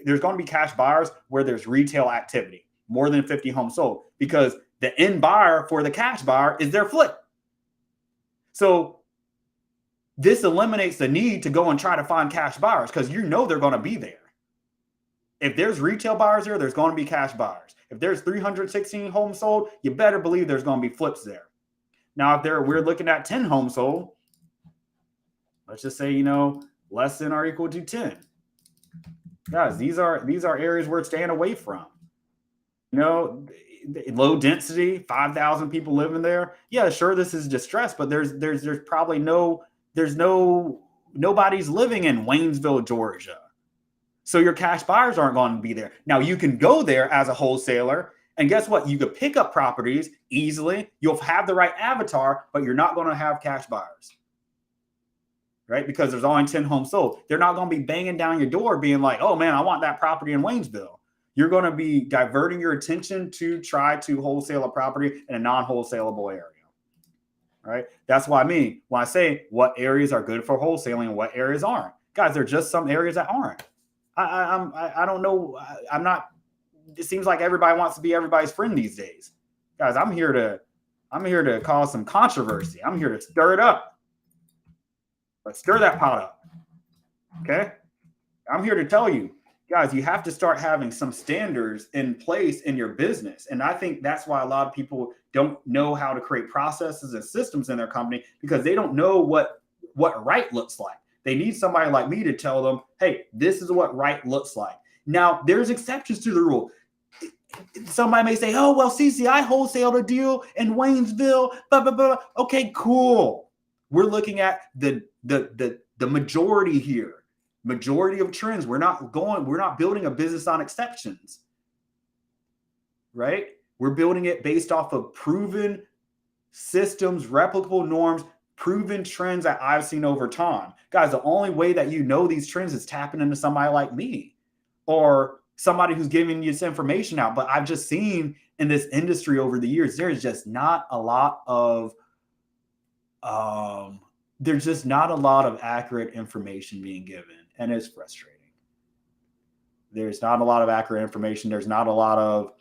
going to be cash buyers where there's retail activity, more than 50 homes sold, because the end buyer for the cash buyer is their flip. So this eliminates the need to go and try to find cash buyers because they're going to be there. If there's retail buyers there, there's going to be cash buyers. If there's 316 homes sold, you better believe there's going to be flips there. Now, if we're looking at 10 homes sold, let's just say, less than or equal to 10. Guys, these are areas we're staying away from. Low density, 5,000 people living there. Yeah, sure, this is distressed, but there's probably nobody's living in Waynesville, Georgia. So your cash buyers aren't going to be there. Now you can go there as a wholesaler, and guess what? You could pick up properties easily. You'll have the right avatar, but you're not going to have cash buyers, right? Because there's only 10 homes sold. They're not going to be banging down your door being like, oh man, I want that property in Waynesville. You're going to be diverting your attention to try to wholesale a property in a non-wholesalable area, right? That's what I mean when I say what areas are good for wholesaling and what areas aren't. Guys, there are just some areas that aren't. I don't know. I'm not. It seems like everybody wants to be everybody's friend these days. Guys, I'm here to cause some controversy. I'm here to stir it up. Let's stir that pot up. Okay? I'm here to tell you, guys, you have to start having some standards in place in your business. And I think that's why a lot of people don't know how to create processes and systems in their company, because they don't know what right looks like. They need somebody like me to tell them, hey, this is what right looks like. Now, there's exceptions to the rule. Somebody may say, oh, well, CC, I wholesaled a deal in Waynesville, blah, blah, blah. Okay, cool. We're looking at the majority here. Majority of trends. We're not building a business on exceptions, right? We're building it based off of proven systems, replicable norms, proven trends that I've seen over time. Guys, the only way that you know these trends is tapping into somebody like me or somebody who's giving you this information out. But I've just seen in this industry over the years, there's just not a lot of accurate information being given, and it's frustrating. There's not a lot of accurate information. There's not a lot of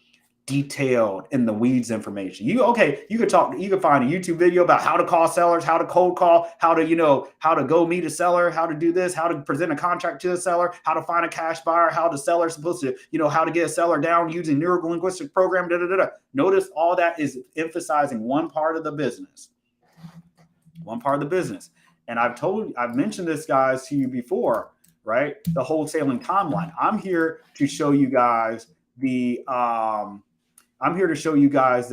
detailed in the weeds information. You could find a YouTube video about how to call sellers, how to cold call, how to go meet a seller, how to do this, how to present a contract to a seller, how to find a cash buyer, how the seller's supposed to, how to get a seller down using neuro-linguistic program, Notice all that is emphasizing one part of the business. And I've mentioned this, guys, to you before, right? The wholesaling timeline. I'm here to show you guys the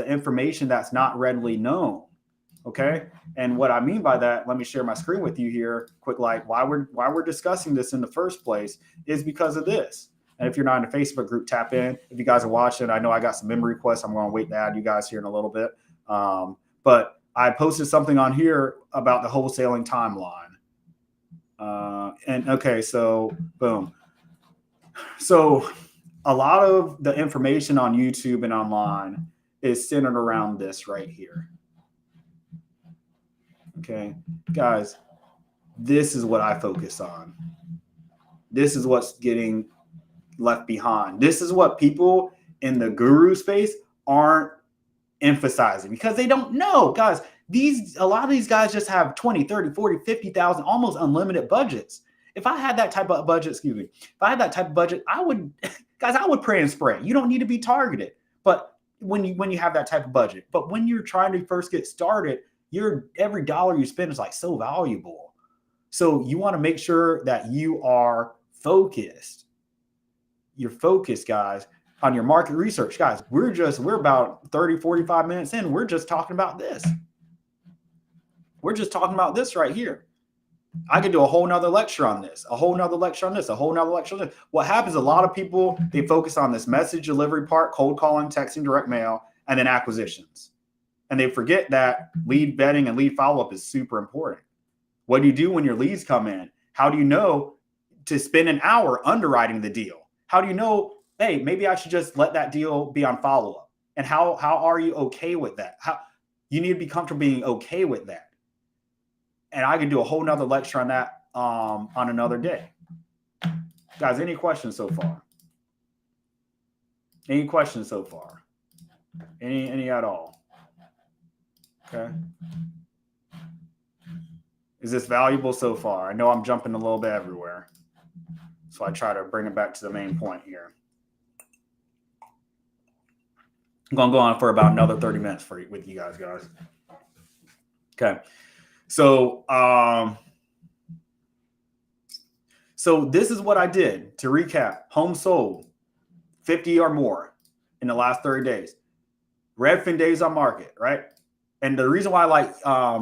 information that's not readily known. Okay. And what I mean by that, let me share my screen with you here quick. Like why we're discussing this in the first place is because of this. And if you're not in a Facebook group, tap in. If you guys are watching, I know I got some memory requests. I'm going to wait to add you guys here in a little bit. But I posted something on here about the wholesaling timeline. So boom. So a lot of the information on YouTube and online is centered around this right here. Okay, guys, this is what I focus on. This is what's getting left behind. This is what people in the guru space aren't emphasizing because they don't know. Guys, a lot of these guys just have 20, 30, 40, 50,000, almost unlimited budgets. If I had that type of budget, I would pray and spray. You don't need to be targeted. But when you have that type of budget, but when you're trying to first get started, every dollar you spend is like so valuable. So you want to make sure that you are focused. You're focused, guys, on your market research. Guys, we're about 30, 45 minutes in. We're just talking about this. We're just talking about this right here. I could do a whole nother lecture on this, a whole nother lecture on this, a whole nother lecture on this. What happens, a lot of people, they focus on this message delivery part, cold calling, texting, direct mail, and then acquisitions. And they forget that lead vetting and lead follow-up is super important. What do you do when your leads come in? How do you know to spend an hour underwriting the deal? How do you know, hey, maybe I should just let that deal be on follow-up? And how are you okay with that? How you need to be comfortable being okay with that. And I can do a whole nother lecture on that on another day. Guys, any questions so far? Any questions so far? Any at all? Okay. Is this valuable so far? I know I'm jumping a little bit everywhere, so I try to bring it back to the main point here. I'm going to go on for about another 30 minutes with you guys. Okay. So this is what I did to recap. Home sold 50 or more in the last 30 days. Redfin days on market, right? And the reason why I like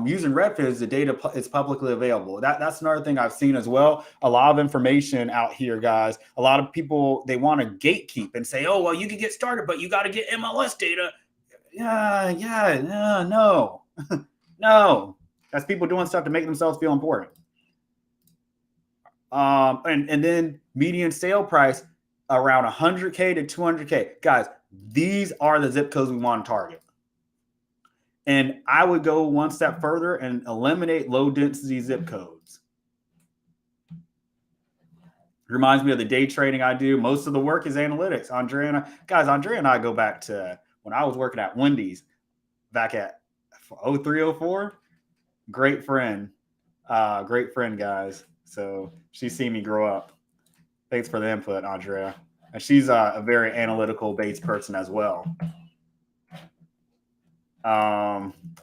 using Redfin is the data is publicly available. That's another thing I've seen as well. A lot of information out here, guys. A lot of people, they want to gatekeep and say, oh, well, you can get started, but you got to get MLS data. No. No. That's people doing stuff to make themselves feel important. And then median sale price around 100K to 200K. Guys, these are the zip codes we want to target. And I would go one step further and eliminate low density zip codes. Reminds me of the day trading I do. Most of the work is analytics. Andrea and I go back to when I was working at Wendy's back at 03, 04. Great friend, guys. So she's seen me grow up. Thanks for the input, Andrea. And she's a very analytical based person as well.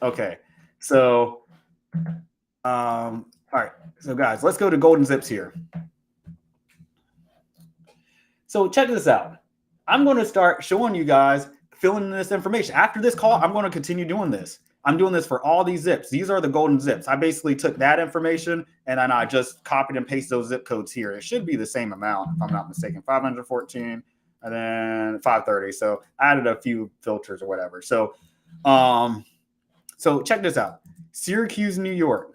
Okay. So, all right. So guys, let's go to golden zips here. So check this out. I'm going to start showing you guys filling in this information. After this call, I'm going to continue doing this. I'm doing this for all these zips. These are the golden zips. I basically took that information and then I just copied and pasted those zip codes here. It should be the same amount, if I'm not mistaken, 514 and then 530. So I added a few filters or whatever. So check this out. Syracuse, New York.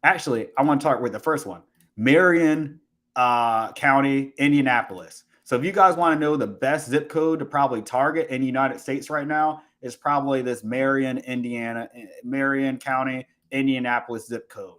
Actually, I want to start with the first one. Marion County, Indianapolis. So if you guys want to know the best zip code to probably target in the United States right now, is probably this Marion County, Indianapolis zip code.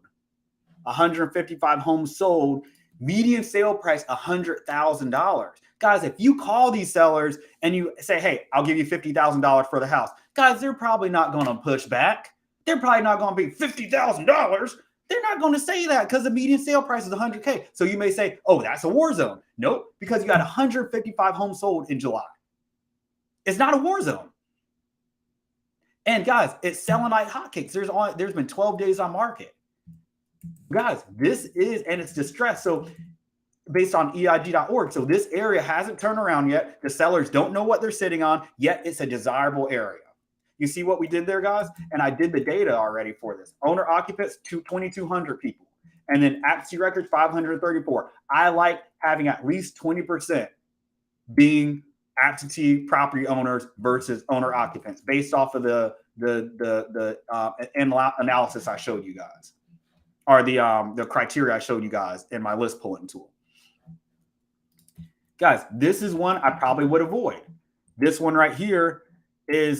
155 homes sold, median sale price $100,000. Guys, if you call these sellers and you say, hey, I'll give you $50,000 for the house, guys, they're probably not going to push back. They're probably not going to be $50,000. They're not going to say that because the median sale price is $100K. So you may say, oh, that's a war zone. Nope, because you got 155 homes sold in July. It's not a war zone. And guys, it's selling like hotcakes. There's been 12 days on market. Guys, this is, and it's distressed. So based on EIG.org. So this area hasn't turned around yet. The sellers don't know what they're sitting on, yet it's a desirable area. You see what we did there, guys? And I did the data already for this. Owner occupants, 2,200 people. And then absentee records, 534. I like having at least 20% being absentee property owners versus owner occupants based off of the analysis I showed you guys, or the criteria I showed you guys in my list pulling tool. Guys, this is one I probably would avoid. This one right here is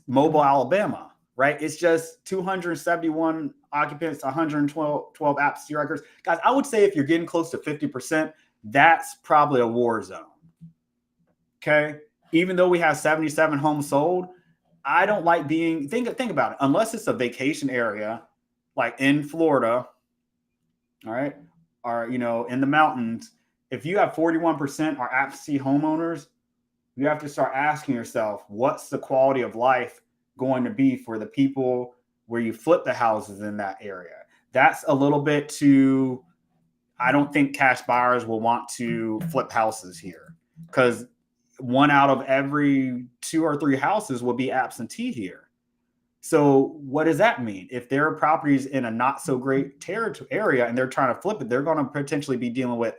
Mobile, Alabama, right? It's just 271 occupants, 112 absentee records. Guys, I would say if you're getting close to 50%, that's probably a war zone. Okay, even though we have 77 homes sold, I don't like being, think about it, unless it's a vacation area like in Florida, all right, or in the mountains. If you have 41% are absentee homeowners, you have to start asking yourself, what's the quality of life going to be for the people where you flip the houses in that area? That's a little bit too, I don't think cash buyers will want to flip houses here, because 1 out of every 2 or 3 houses will be absentee here. So what does that mean? If there are properties in a not so great territory area and they're trying to flip it, they're going to potentially be dealing with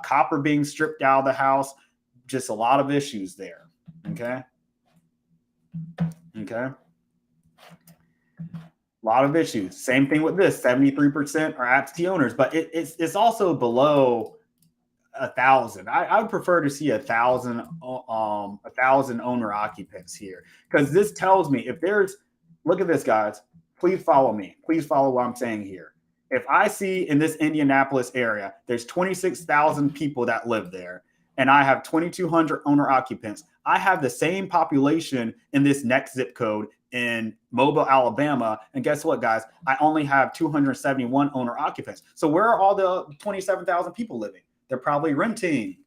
copper being stripped out of the house. Just a lot of issues there. Okay. Okay. A lot of issues. Same thing with this. 73% are absentee owners, but it's also below 1,000. I would prefer to see 1,000 owner occupants here, because this tells me if there's, look at this, guys. Please follow me. Please follow what I'm saying here. If I see in this Indianapolis area, there's 26,000 people that live there, and I have 2,200 owner occupants, I have the same population in this next zip code in Mobile, Alabama. And guess what, guys? I only have 271 owner occupants. So where are all the 27,000 people living? They're probably renting,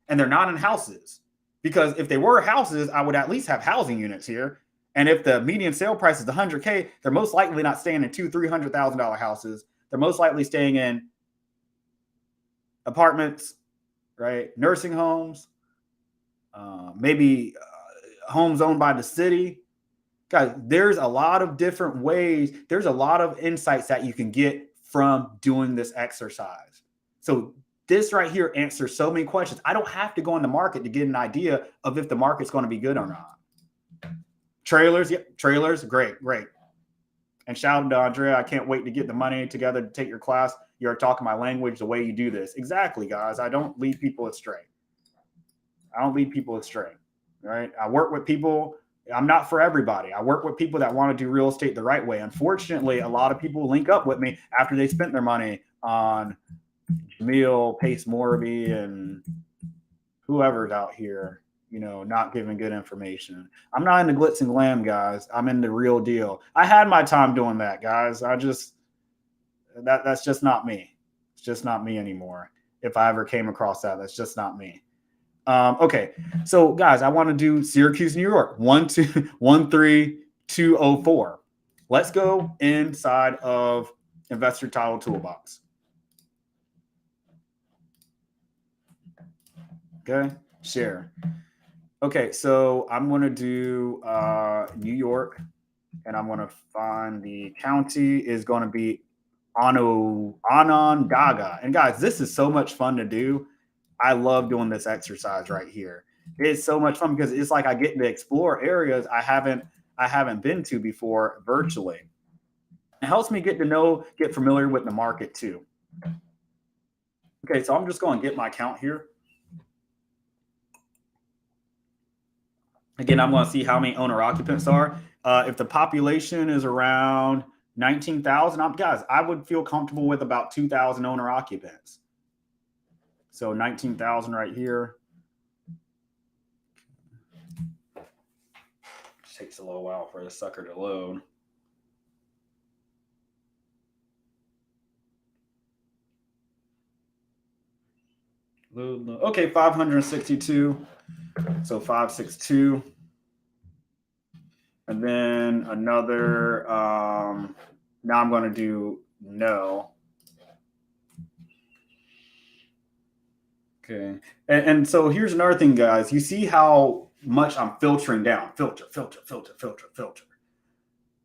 and they're not in houses. Because if they were houses, I would at least have housing units here. And if the median sale price is 100K, they're most likely not staying in $200,000-$300,000 houses. They're most likely staying in apartments, right? Nursing homes, maybe homes owned by the city. Guys, there's a lot of different ways. There's a lot of insights that you can get from doing this exercise. So this right here answers so many questions. I don't have to go in the market to get an idea of if the market's going to be good or not. Trailers, yep, trailers, great. And shout out to Andrea. I can't wait to get the money together to take your class. You're talking my language the way you do this. Exactly, guys. I don't lead people astray. Right? I work with people. I'm not for everybody. I work with people that want to do real estate the right way. Unfortunately, a lot of people link up with me after they spent their money on Jamil, Pace Morby, and whoever's out here, not giving good information. I'm not into glitz and glam, guys. I'm into real deal. I had my time doing that, guys. That's just not me. It's just not me anymore. If I ever came across that, that's just not me. Okay, so guys, I want to do Syracuse, New York, 13204. Let's go inside of Investor Title Toolbox. Okay, share. Okay, so I'm going to do New York, and I'm going to find the county is going to be Onondaga. And guys, this is so much fun to do. I love doing this exercise right here. It's so much fun because it's like I get to explore areas I haven't been to before virtually. It helps me get familiar with the market too. Okay, so I'm just going to get my count here. Again, I'm going to see how many owner occupants are. If the population is around 19,000, guys, I would feel comfortable with about 2,000 owner occupants. So 19,000 right here. It takes a little while for the sucker to load. Okay, 562. So 562. And then another, now I'm going to do no. Okay. And so here's another thing, guys. You see how much I'm filtering down. Filter.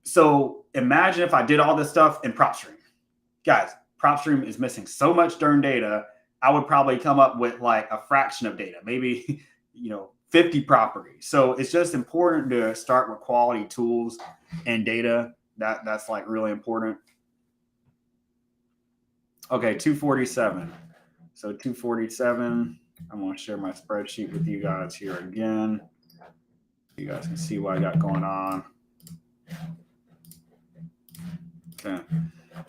So imagine if I did all this stuff in PropStream. Guys, PropStream is missing so much darn data. I would probably come up with like a fraction of data, maybe, 50 properties. So it's just important to start with quality tools and data. That's like really important. Okay, 247. So 247, I'm going to share my spreadsheet with you guys here again. You guys can see what I got going on. Okay.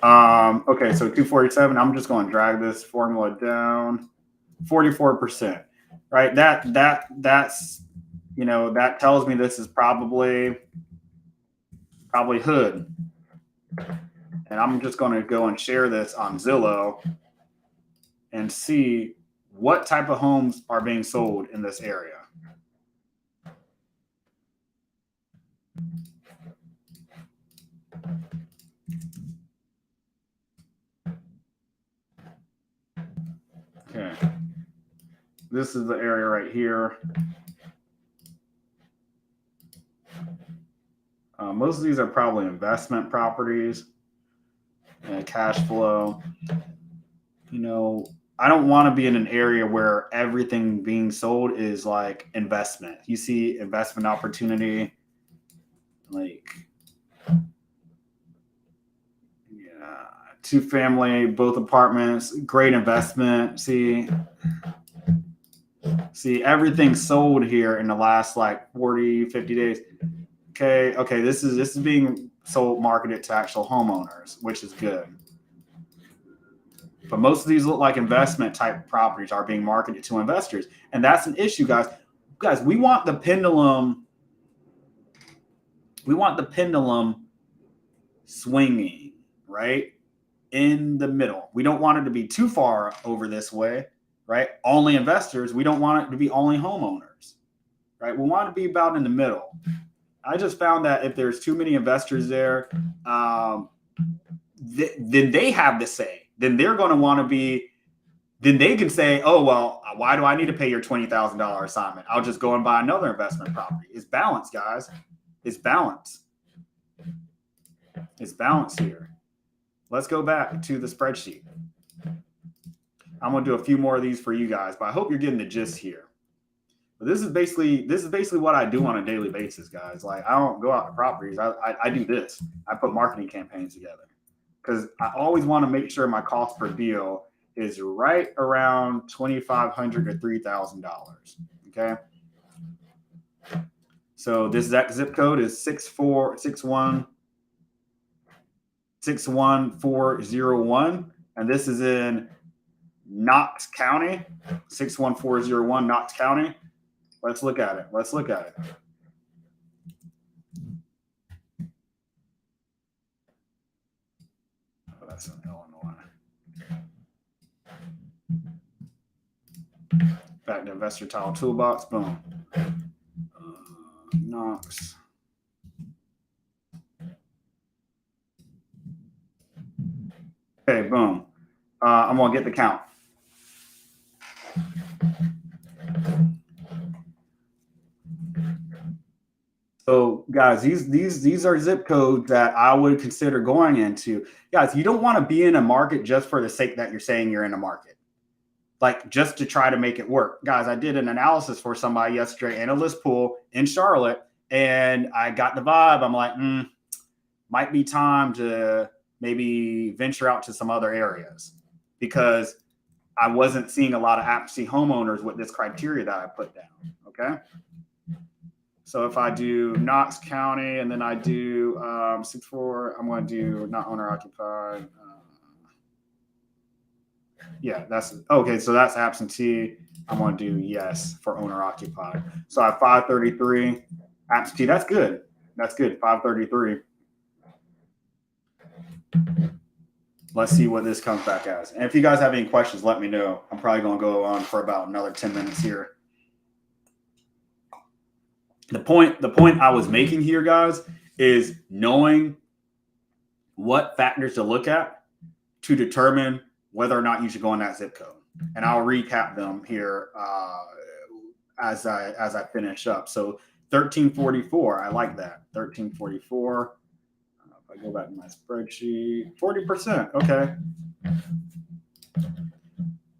Okay, so 247, I'm just going to drag this formula down. 44%, right? That's, that tells me this is probably hood. And I'm just going to go and share this on Zillow and see what type of homes are being sold in this area. Okay. This is the area right here. Most of these are probably investment properties and cash flow. You know, I don't want to be in an area where everything being sold is like investment. You see investment opportunity, like, yeah, two family, both apartments, great investment. See everything sold here in the last like 40, 50 days. Okay, this is being sold, marketed to actual homeowners, which is good. But most of these look like investment type properties are being marketed to investors. And that's an issue, guys. Guys, we want the pendulum swinging, right? In the middle. We don't want it to be too far over this way, right? Only investors. We don't want it to be only homeowners, right? We want it to be about in the middle. I just found that if there's too many investors there, then they have the say. Then they're going to want to be, then they can say, oh, well, why do I need to pay your $20,000 assignment? I'll just go and buy another investment property. It's balance, guys. It's balance. It's balance here. Let's go back to the spreadsheet. I'm going to do a few more of these for you guys, but I hope you're getting the gist here. But this is basically what I do on a daily basis, guys. Like, I don't go out to properties. I do this. I put marketing campaigns together because I always want to make sure my cost per deal is right around $2,500 to $3,000. Okay. So this zip code is 61401, and this is in Knox County, 61401 Knox County. Let's look at it. Oh, that's in Illinois. Back to investor tile toolbox. Boom. Knox. Okay, boom. I'm gonna get the count. So, guys, these are zip codes that I would consider going into. Guys, you don't want to be in a market just for the sake that you're saying you're in a market, like just to try to make it work. Guys, I did an analysis for somebody yesterday in a list pool in Charlotte, and I got the vibe. I'm like, might be time to maybe venture out to some other areas because I wasn't seeing a lot of absentee homeowners with this criteria that I put down. Okay. So if I do Knox County and then I do 6-4, I'm going to do not owner occupied. Yeah, that's okay. So that's absentee. I'm going to do yes for owner occupied. So I have 533 absentee. That's good. 533. Let's see what this comes back as. And if you guys have any questions, let me know. I'm probably going to go on for about another 10 minutes here. The point I was making here, guys, is knowing what factors to look at to determine whether or not you should go in that zip code. And I'll recap them here as I finish up. So 1344, I like that. 1344. If I go back to my spreadsheet, 40%. Okay.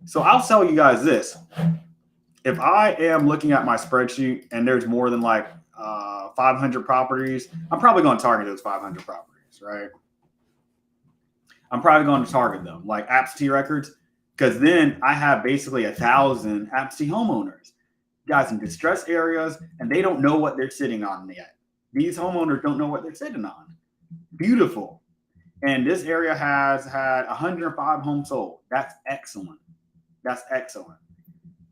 So I'll tell you guys this. If I am looking at my spreadsheet and there's more than like 500 properties, I'm probably going to target those 500 properties, right? I'm probably going to target them like absentee records because then I have basically 1,000 absentee homeowners, guys, in distressed areas, and they don't know what they're sitting on yet. These homeowners don't know what they're sitting on. Beautiful. And this area has had 105 homes sold. That's excellent.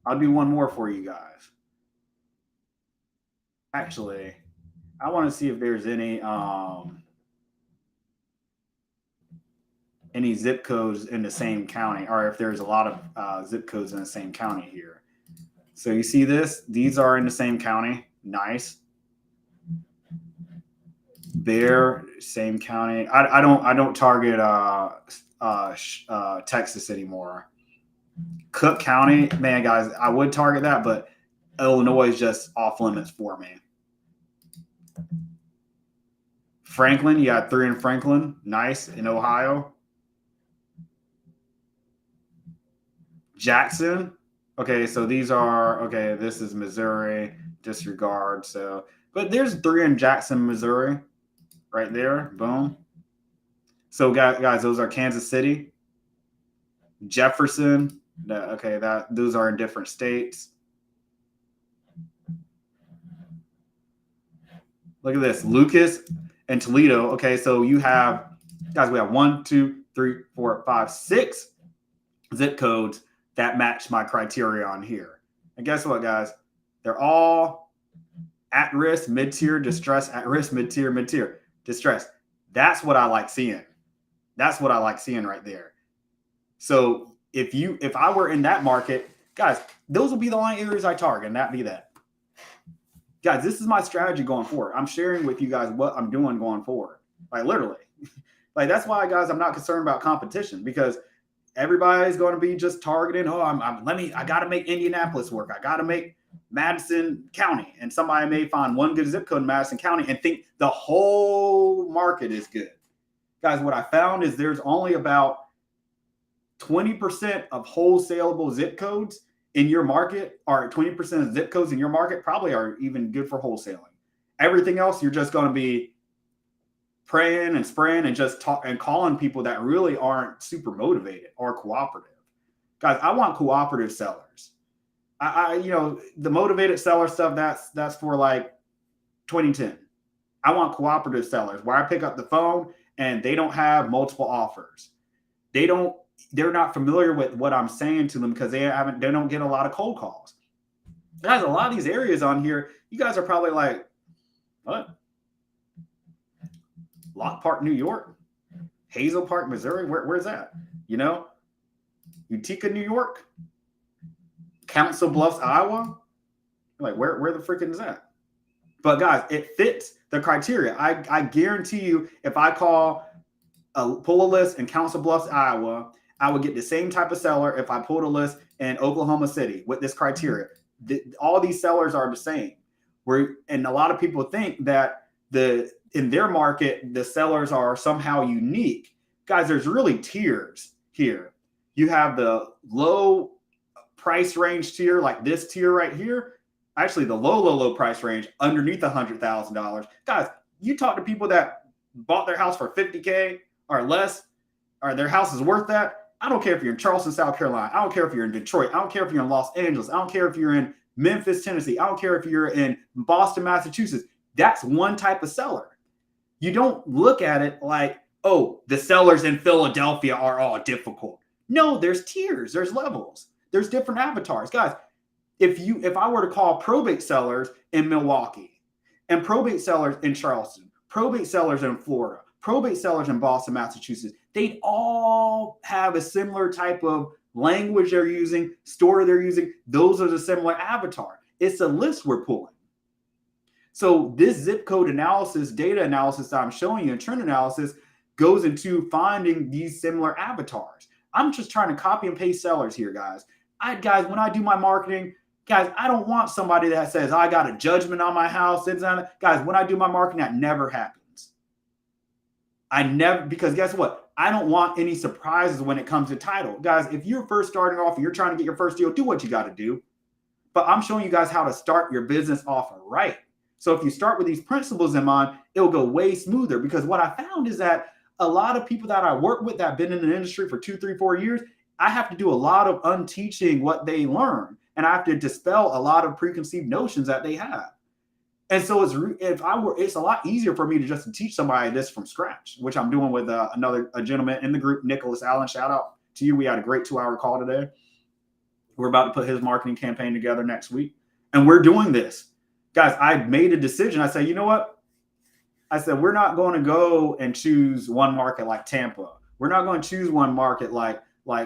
I'll do one more for you guys. Actually, I want to see if there's any zip codes in the same county, or if there's a lot of zip codes in the same county here. So you see this? These are in the same county. Nice. There, same county. I don't target Texas anymore. Cook County, man, guys, I would target that, but Illinois is just off limits for me. Franklin, you got 3 in Franklin. Nice. In Ohio. Jackson. Okay, so these are, okay, this is Missouri. Disregard. So, but there's 3 in Jackson, Missouri. Right there. Boom. So, guys, those are Kansas City. Jefferson. Okay, those are in different states. Look at this. Lucas and Toledo. Okay, so you have, guys, we have 1, 2, 3, 4, 5, 6 zip codes that match my criteria on here. And guess what, guys? They're all at risk, mid-tier, distress, at risk, mid-tier, mid-tier, distress. That's what I like seeing. That's what I like seeing right there. So if I were in that market, guys, those will be the only areas I target, and that be that. Guys, this is my strategy going forward. I'm sharing with you guys what I'm doing going forward. Like literally. Like that's why, guys, I'm not concerned about competition, because everybody's going to be just targeting, oh, I got to make Indianapolis work. I got to make Madison County. And somebody may find one good zip code in Madison County and think the whole market is good. Guys, what I found is there's only about 20% of wholesalable zip codes in your market, or 20% of zip codes in your market probably are even good for wholesaling. Everything else, you're just going to be praying and spraying and just and calling people that really aren't super motivated or cooperative. Guys, I want cooperative sellers. The motivated seller stuff, that's for like 2010. I want cooperative sellers where I pick up the phone and they don't have multiple offers. They're not familiar with what I'm saying to them because they don't get a lot of cold calls. Guys, a lot of these areas on here, you guys are probably like, what? Lock Park, New York, Hazel Park, Missouri. Where's that? Utica, New York, Council Bluffs, Iowa. Like where the freaking is that? But guys, it fits the criteria. I guarantee you, if I pull a list in Council Bluffs, Iowa, I would get the same type of seller if I pulled a list in Oklahoma City with this criteria. All these sellers are the same. And a lot of people think that in their market, the sellers are somehow unique. Guys, there's really tiers here. You have the low price range tier, like this tier right here. Actually, the low price range underneath $100,000. Guys, you talk to people that bought their house for $50K or less, or their house is worth that. I don't care if you're in Charleston, South Carolina. I don't care if you're in Detroit. I don't care if you're in Los Angeles. I don't care if you're in Memphis, Tennessee. I don't care if you're in Boston, Massachusetts. That's one type of seller. You don't look at it like, oh, the sellers in Philadelphia are all difficult. No, there's tiers, there's levels, there's different avatars. Guys, if I were to call probate sellers in Milwaukee and probate sellers in Charleston, probate sellers in Florida, probate sellers in Boston, Massachusetts, they'd all have a similar type of language they're using, store they're using. Those are the similar avatar. It's a list we're pulling. So this zip code analysis, data analysis that I'm showing you, and trend analysis, goes into finding these similar avatars. I'm just trying to copy and paste sellers here, guys. Guys, when I do my marketing, guys, I don't want somebody that says, I got a judgment on my house. Guys, when I do my marketing, that never happens. Because guess what? I don't want any surprises when it comes to title. Guys, if you're first starting off and you're trying to get your first deal, do what you got to do. But I'm showing you guys how to start your business off right. So if you start with these principles in mind, it'll go way smoother, because what I found is that a lot of people that I work with that have been in the industry for 2, 3, 4 years, I have to do a lot of unteaching what they learn. And I have to dispel a lot of preconceived notions that they have. And so it's a lot easier for me to just teach somebody this from scratch, which I'm doing with a gentleman in the group, Nicholas Allen. Shout out to you. We had a great 2-hour call today. We're about to put his marketing campaign together next week. And we're doing this. Guys, I made a decision. I said, you know what? I said, we're not going to go and choose one market like Tampa. We're not going to choose one market like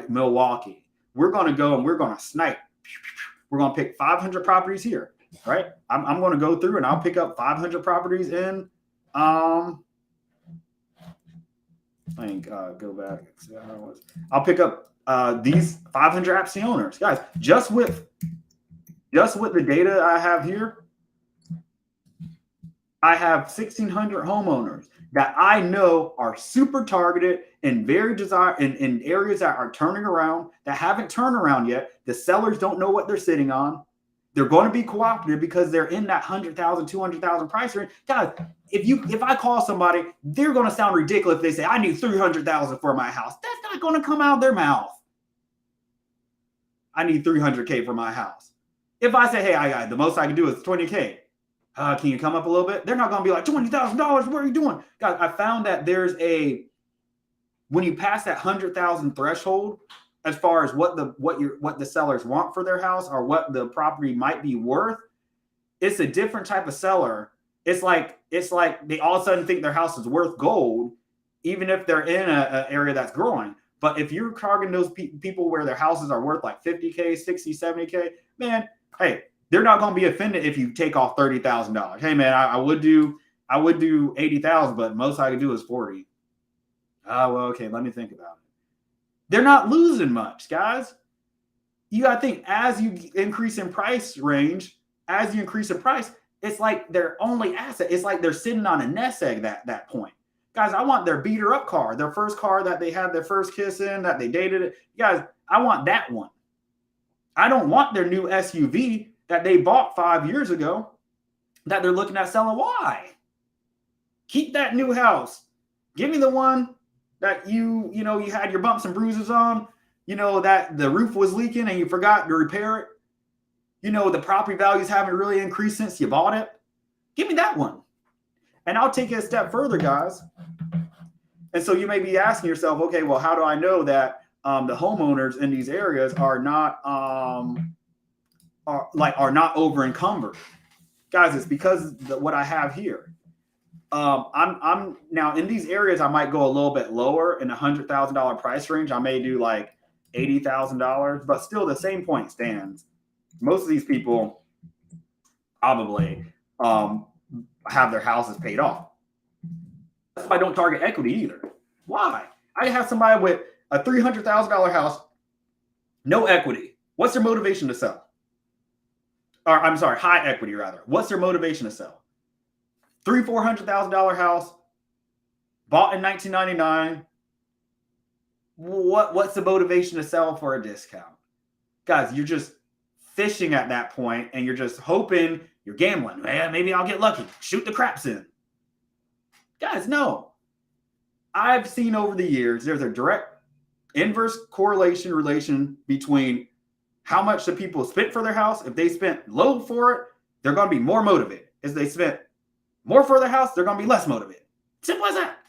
Milwaukee. We're going to go and we're going to snipe. We're going to pick 500 properties here, right? I'm going to go through and I'll pick up 500 properties in, go back. I'll pick up these 500 absentee owners. Guys, just with the data I have here, I have 1,600 homeowners that I know are super targeted and very in areas that are turning around, that haven't turned around yet. The sellers don't know what they're sitting on. They're going to be cooperative because they're in that 100,000, 200,000 price range. Guys, if I call somebody, they're going to sound ridiculous if they say I need 300,000 for my house. That's not going to come out of their mouth. I need 300K for my house. If I say, hey, the most I can do is 20K. Can you come up a little bit? They're not going to be like $20,000. What are you doing? Guys, I found that when you pass that 100,000 threshold, as far as what the sellers want for their house or what the property might be worth, it's a different type of seller. It's like they all of a sudden think their house is worth gold, even if they're in an area that's growing. But if you're targeting those people where their houses are worth like 50K, 60, 70K, man, hey, they're not going to be offended if you take off $30,000. Hey, man, I would do 80,000, but most I can do is 40. Oh, well, okay, let me think about it. They're not losing much, guys. You got to think, as you increase in price range, as you increase in price, it's like their only asset. It's like they're sitting on a nest egg at that point. Guys, I want their beater up car, their first car that they had their first kiss in, that they dated it. Guys, I want that one. I don't want their new SUV that they bought 5 years ago that they're looking at selling. Why? Keep that new house. Give me the one that you had your bumps and bruises on, that the roof was leaking and you forgot to repair it. The property values haven't really increased since you bought it. Give me that one. And I'll take it a step further, guys. And so you may be asking yourself, okay, well, how do I know that the homeowners in these areas are not over encumbered? Guys, it's because what I have here. I'm now in these areas. I might go a little bit lower in $100,000 price range. I may do like $80,000, but still the same point stands. Most of these people probably have their houses paid off. That's why I don't target equity either. Why? I have somebody with a $300,000 house, no equity. What's their motivation to sell? Or I'm sorry, high equity rather. What's their motivation to sell? $400,000 house, bought in 1999. What's the motivation to sell for a discount? Guys, you're just fishing at that point, and you're just hoping, you're gambling. Man, maybe I'll get lucky. Shoot the craps in. Guys, no. I've seen over the years, there's a direct inverse relation between how much the people spent for their house. If they spent low for it, they're going to be more motivated. If they spent more for their house, they're going to be less motivated. Simple as that.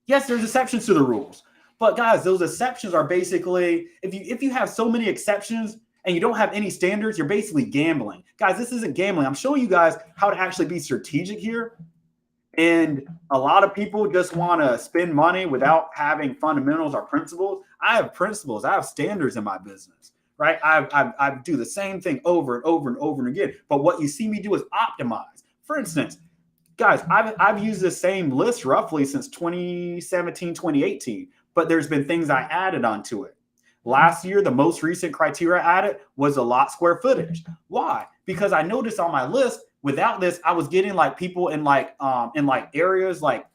Yes, there's exceptions to the rules. But guys, those exceptions are basically, if you have so many exceptions and you don't have any standards, you're basically gambling. Guys, this isn't gambling. I'm showing you guys how to actually be strategic here. And a lot of people just want to spend money without having fundamentals or principles. I have principles. I have standards in my business, right? I do the same thing over and over and over and again. But what you see me do is optimize. For instance, guys, I've used the same list roughly since 2017, 2018, but there's been things I added onto it. Last year, the most recent criteria I added was the lot square footage. Why? Because I noticed on my list, without this, I was getting like people in like areas like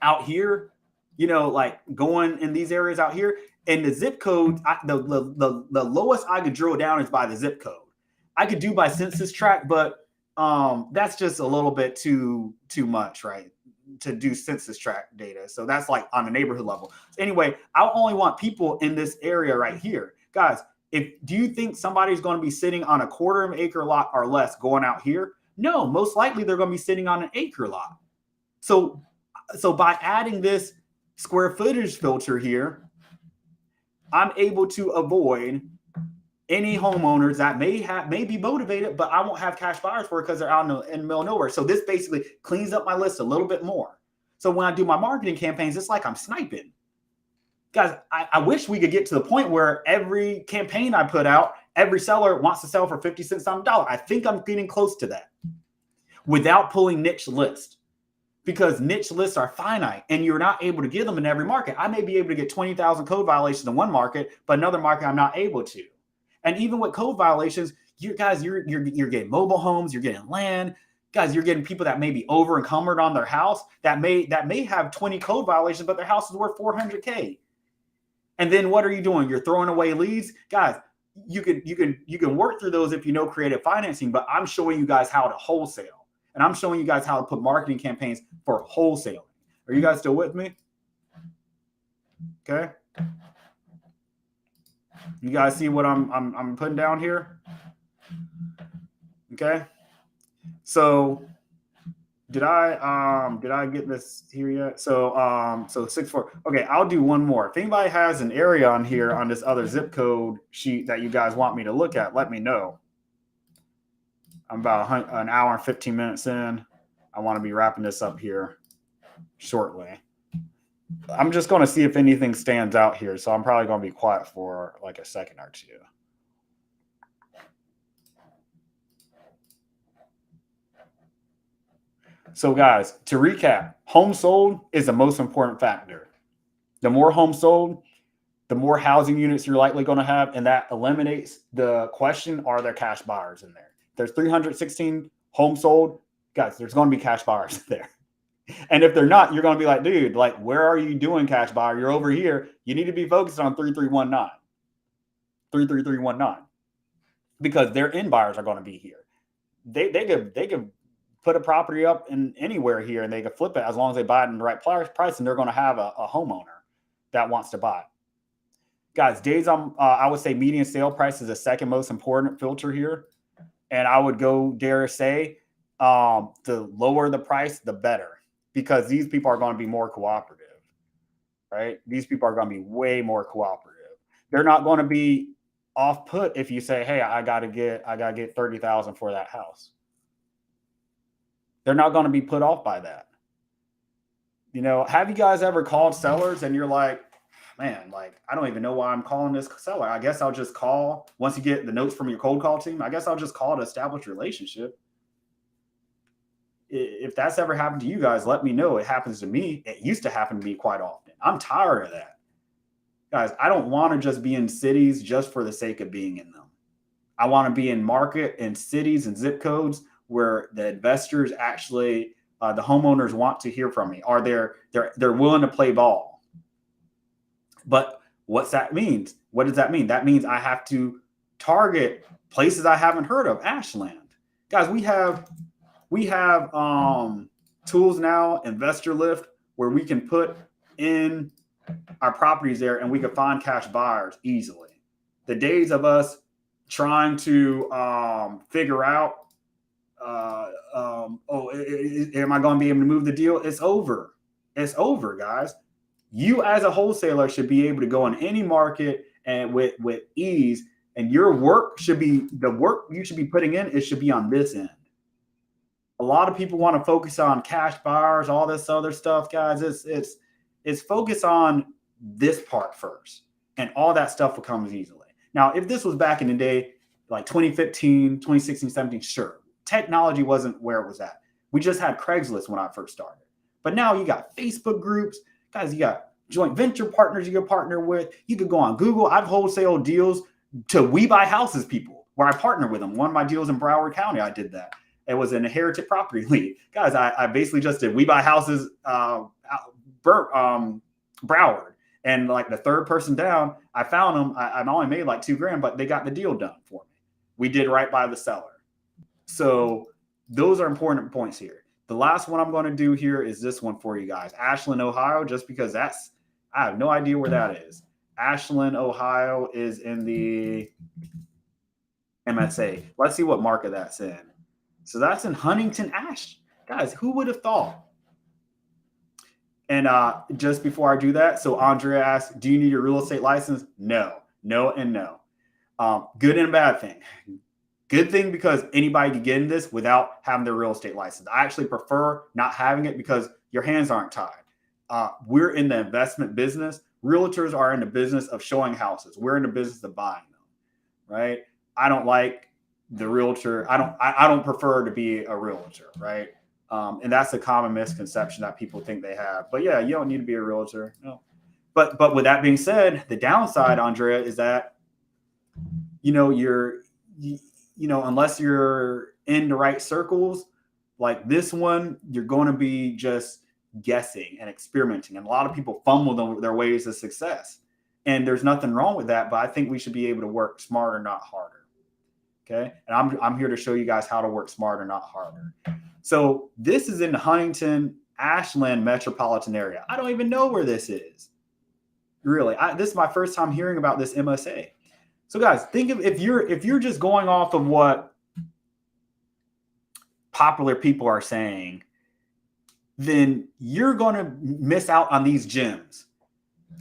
out here, like going in these areas out here. And the zip code, the lowest I could drill down is by the zip code. I could do by census tract, but that's just a little bit too much, right? To do census tract data. So that's like on a neighborhood level. So anyway, I only want people in this area right here. Guys, do you think somebody's going to be sitting on a quarter of an acre lot or less going out here? No, most likely they're going to be sitting on an acre lot. So by adding this square footage filter here, I'm able to avoid any homeowners that may be motivated, but I won't have cash buyers for it because they're out in the middle of nowhere. So this basically cleans up my list a little bit more. So when I do my marketing campaigns, it's like I'm sniping. Guys, I wish we could get to the point where every campaign I put out, every seller wants to sell for 50 cents on the dollar. I think I'm getting close to that without pulling niche lists, because niche lists are finite and you're not able to give them in every market. I may be able to get 20,000 code violations in one market, but another market I'm not able to. And even with code violations, you're getting mobile homes, you're getting land. Guys, you're getting people that may be over encumbered on their house that may have 20 code violations, but their house is worth 400K. And then what are you doing? You're throwing away leads, guys. You can work through those if you know creative financing, but I'm showing you guys how to wholesale, and I'm showing you guys how to put marketing campaigns for wholesaling. Are you guys still with me? Okay. You guys see what I'm putting down here? Okay. So did I get this here yet? So 6-4. Okay, I'll do one more. If anybody has an area on here on this other zip code sheet that you guys want me to look at, let me know. I'm about an hour and 15 minutes in. I want to be wrapping this up here shortly. I'm just going to see if anything stands out here. So I'm probably going to be quiet for like a second or two. So guys, to recap, home sold is the most important factor. The more homes sold, the more housing units you're likely going to have. And that eliminates the question, are there cash buyers in there? There's 316 homes sold. Guys, there's going to be cash buyers there. And if they're not, you're going to be like, dude, like, where are you doing cash buyer? You're over here. You need to be focused on 3319. 33319. Because their end buyers are going to be here. They could put a property up in anywhere here and they can flip it as long as they buy it in the right price, and they're going to have a homeowner that wants to buy. Guys, days on, I would say median sale price is the second most important filter here. And I would go dare say the lower the price, the better, because these people are going to be more cooperative, right? These people are going to be way more cooperative. They're not going to be off put if you say, hey, I gotta get 30,000 for that house. They're not going to be put off by that. You know, have you guys ever called sellers and you're like, man, like, I don't even know why I'm calling this seller. I guess I'll just call once you get the notes from your cold call team. I guess I'll just call to establish a relationship. If that's ever happened to you guys, let me know. It happens to me. It used to happen to me quite often. I'm tired of that. Guys, I don't want to just be in cities just for the sake of being in them. I want to be in market and cities and zip codes where the investors actually, the homeowners want to hear from me, or they're willing to play ball. But what's that means? What does that mean? That means I have to target places I haven't heard of. Ashland, guys, we have tools now, Investor Lift, where we can put in our properties there and we can find cash buyers easily. The days of us trying to figure out, am I going to be able to move the deal? It's over. It's over, guys. You as a wholesaler should be able to go in any market and with ease, and your work should be, the work you should be putting in, it should be on this end. A lot of people want to focus on cash buyers, all this other stuff, guys. It's focus on this part first, and all that stuff will come easily. Now, if this was back in the day, like 2015, 2016, 17, sure. Technology wasn't where it was at. We just had Craigslist when I first started. But now you got Facebook groups. Guys, you got joint venture partners you can partner with. You could go on Google. I've wholesaled deals to We Buy Houses people where I partner with them. One of my deals in Broward County, I did that. It was an inherited property lead. Guys, I basically just did We Buy Houses Broward. And like the third person down, I found them. I only made like $2,000, but they got the deal done for me. We did right by the seller. So those are important points here. The last one I'm going to do here is this one for you guys. Ashland, Ohio, just because I have no idea where that is. Ashland, Ohio is in the MSA. Let's see what market that's in. So that's in Huntington, Ash. Guys, who would have thought? And just before I do that, so Andrea asked, do you need a real estate license? No, and no. Good and bad thing. Good thing because anybody can get in this without having their real estate license. I actually prefer not having it because your hands aren't tied. We're in the investment business. Realtors are in the business of showing houses. We're in the business of buying them, right? I don't like the realtor. I don't prefer to be a realtor, right? And that's a common misconception that people think they have. But yeah, you don't need to be a realtor. No. But with that being said, the downside, Andrea, is that, unless you're in the right circles, Like this one, you're going to be just guessing and experimenting. And a lot of people fumble their ways to success. And there's nothing wrong with that, but I think we should be able to work smarter, not harder. Okay. And I'm here to show you guys how to work smarter, not harder. So this is in the Huntington, Ashland metropolitan area. I don't even know where this is. Really. This is my first time hearing about this MSA. So guys, think of if you're just going off of what popular people are saying, then you're going to miss out on these gems.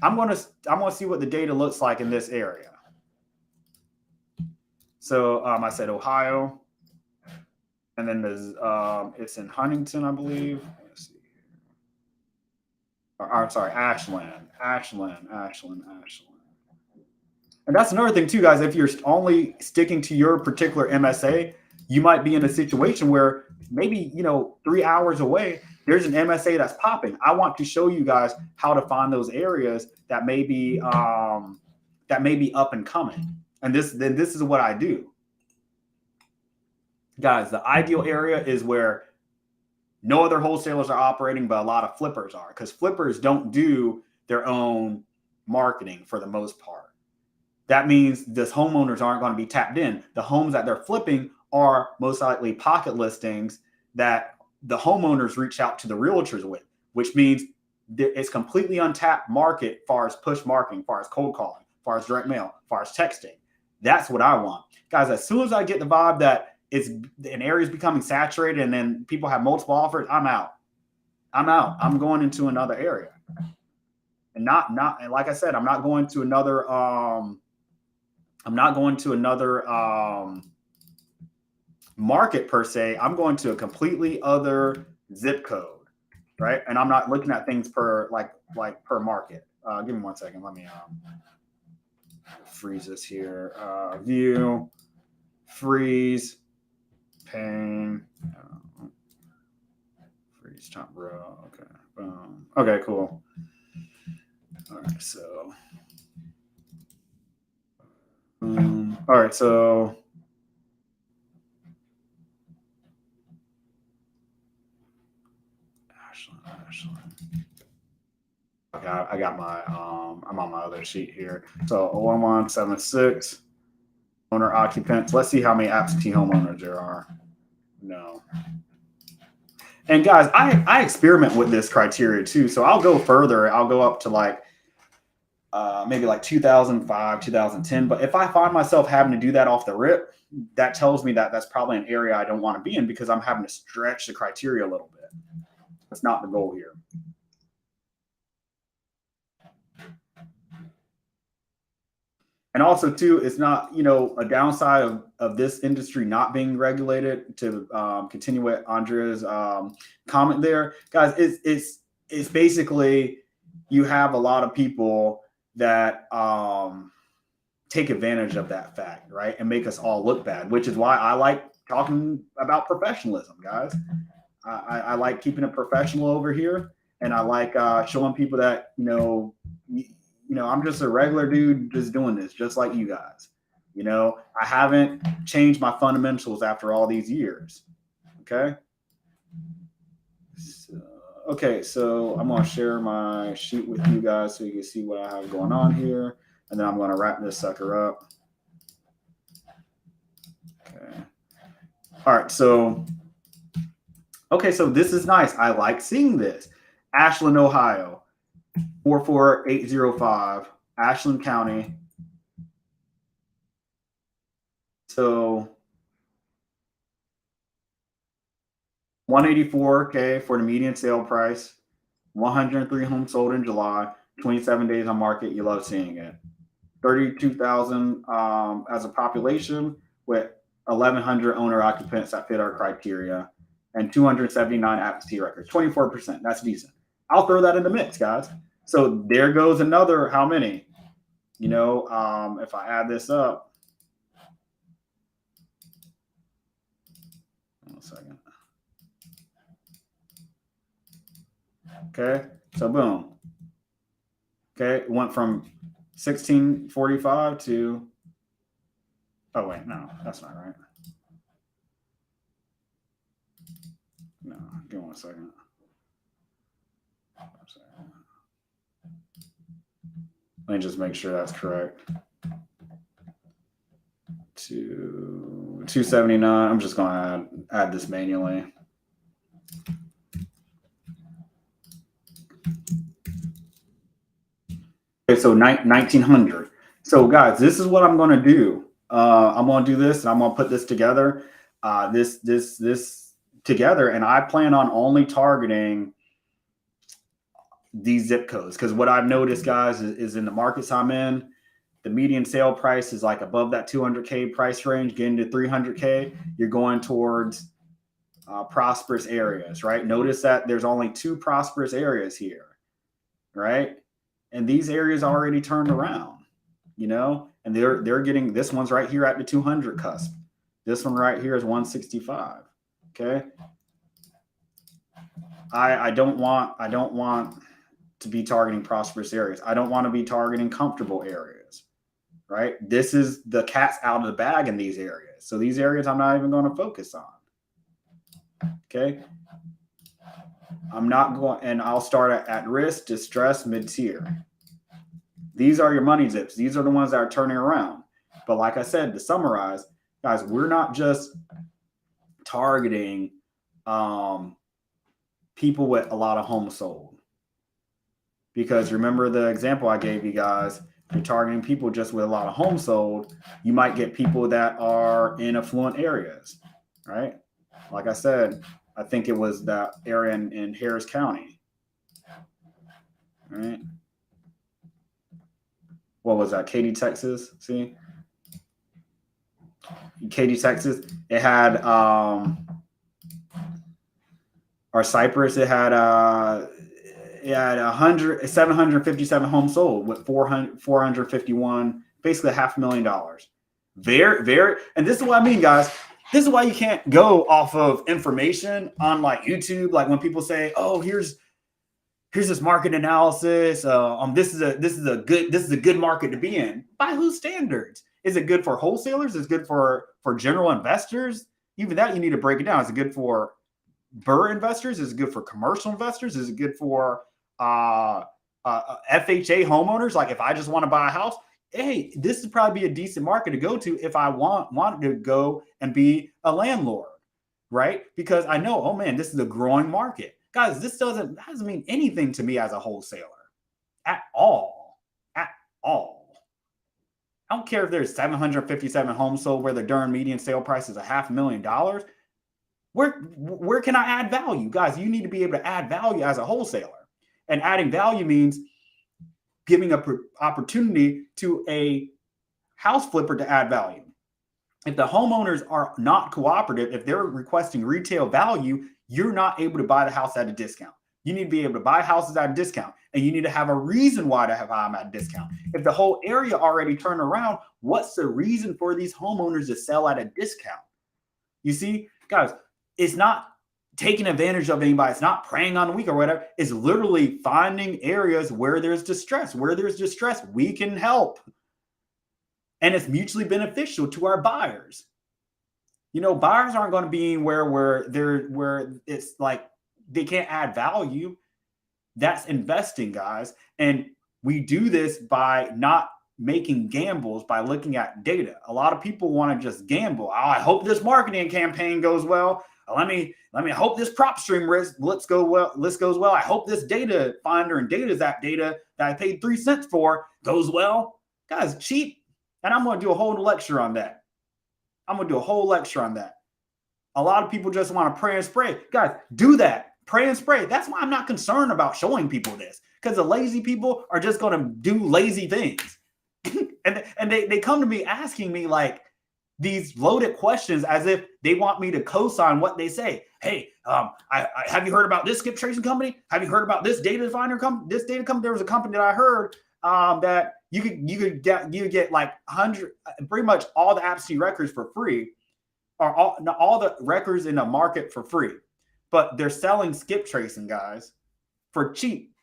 I'm going to see what the data looks like in this area. So I said Ohio, and then there's it's in Huntington, I believe. Let's see. I'm sorry, Ashland. And that's another thing too, guys. If you're only sticking to your particular MSA, you might be in a situation where maybe 3 hours away there's an MSA that's popping. I want to show you guys how to find those areas that may be up and coming. And this is what I do. Guys, the ideal area is where no other wholesalers are operating, but a lot of flippers are, because flippers don't do their own marketing for the most part. That means these homeowners aren't going to be tapped in. The homes that they're flipping are most likely pocket listings that the homeowners reach out to the realtors with, which means it's completely untapped market as far as push marketing, as far as cold calling, as far as direct mail, as far as texting. That's what I want. Guys, as soon as I get the vibe that it's an area is becoming saturated and then people have multiple offers, I'm out. I'm going into another area. And and like I said, I'm not going to another market per se. I'm going to a completely other zip code, right? And I'm not looking at things per per market. Give me 1 second. Let me freeze this here. View, freeze, pane, freeze top row. Okay, boom. Okay, cool. All right, so all right, so Ashland. Okay, I got my I'm on my other sheet here. So 01176 owner occupants. Let's see how many absentee homeowners there are. No. And guys, I experiment with this criteria too. So I'll go further. I'll go up to maybe 2005, 2010. But if I find myself having to do that off the rip, that tells me that that's probably an area I don't want to be in, because I'm having to stretch the criteria a little bit. That's not the goal here. And also too, it's not, a downside of this industry not being regulated, to continue with Andrea's comment there, guys. It's basically, you have a lot of people that take advantage of that fact, right? And make us all look bad, which is why I like talking about professionalism, guys. I like keeping it professional over here. And I like showing people that, I'm just a regular dude just doing this, just like you guys. I haven't changed my fundamentals after all these years. Okay. So I'm going to share my sheet with you guys so you can see what I have going on here. And then I'm going to wrap this sucker up. Okay. All right. So this is nice. I like seeing this. Ashland, Ohio, 44805, Ashland County. So $184K for the median sale price, 103 homes sold in July, 27 days on market. You love seeing it. 32,000 as a population, with 1,100 owner occupants that fit our criteria, and 279 absentee records, 24%. That's decent. I'll throw that in the mix, guys. So there goes another, how many? If I add this up, 1 second. Okay, so boom. Okay, it went from 1645 to, oh wait, no, that's not right. Give me 1 second. Let me just make sure that's correct. 279. I'm just going to add this manually. Okay, so 1900. So guys, this is what I'm going to do. I'm going to do this, and I'm going to put this together. This together, and I plan on only targeting these zip codes, because what I've noticed, guys, is in the markets I'm in, the median sale price is like above that 200K price range. Getting to 300K, you're going towards prosperous areas, right? Notice that there's only 2 prosperous areas here, right? And these areas already turned around, and they're getting, this one's right here at the 200 cusp. This one right here is 165. Okay. I don't want to be targeting prosperous areas. I don't want to be targeting comfortable areas, right? This is the cat's out of the bag in these areas. So these areas I'm not even going to focus on. Okay. I'm not going, and I'll start at risk, distress, mid-tier. These are your money zips. These are the ones that are turning around. But like I said, to summarize, guys, we're not just targeting people with a lot of homes sold. Because remember the example I gave you guys, if you're targeting people just with a lot of homes sold, you might get people that are in affluent areas, right? Like I said, I think it was that area in Harris County, right? What was that? Katy, Texas. See, Katy, Texas. It had or Cypress. It had 757 homes sold with 451, basically $500,000. Very, and this is what I mean, guys. This is why you can't go off of information on like YouTube. Like when people say, "Oh, here's this market analysis. This is a good market to be in." By whose standards? Is it good for wholesalers? Is it good for general investors? Even that you need to break it down. Is it good for BRRRR investors? Is it good for commercial investors? Is it good for FHA homeowners? Like if I just want to buy a house, hey, this would probably be a decent market to go to if I wanted to go and be a landlord, right? Because I know, oh man, this is a growing market. Guys, this doesn't mean anything to me as a wholesaler at all. At all. I don't care if there's 757 homes sold where the darn median sale price is $500,000. Where can I add value? Guys, you need to be able to add value as a wholesaler. And adding value means giving an opportunity to a house flipper to add value. If the homeowners are not cooperative, if they're requesting retail value, you're not able to buy the house at a discount. You need to be able to buy houses at a discount, and you need to have a reason why to have them at a discount. If the whole area already turned around, what's the reason for these homeowners to sell at a discount? You see, guys, it's not taking advantage of anybody. It's not preying on the weak or whatever. It's literally finding areas where there's distress. Where there's distress, we can help. And it's mutually beneficial to our buyers. Buyers aren't going to be where it's like they can't add value. That's investing, guys. And we do this by not making gambles, by looking at data. A lot of people want to just gamble. Oh, I hope this marketing campaign goes well. Let me hope this prop stream list goes well. I hope this data finder and data that I paid 3 cents for goes well. Guys, cheap. And I'm going to do a whole lecture on that. A lot of people just want to pray and spray. Guys, do that. Pray and spray. That's why I'm not concerned about showing people this, because the lazy people are just going to do lazy things. and they come to me asking me like these loaded questions as if they want me to co-sign what they say. Hey, I have you heard about this skip tracing company? Have you heard about this data finder company? This data company. There was a company that I heard that you could get like 100, pretty much all the absentee records for free, or all the records in the market for free. But they're selling skip tracing, guys, for cheap.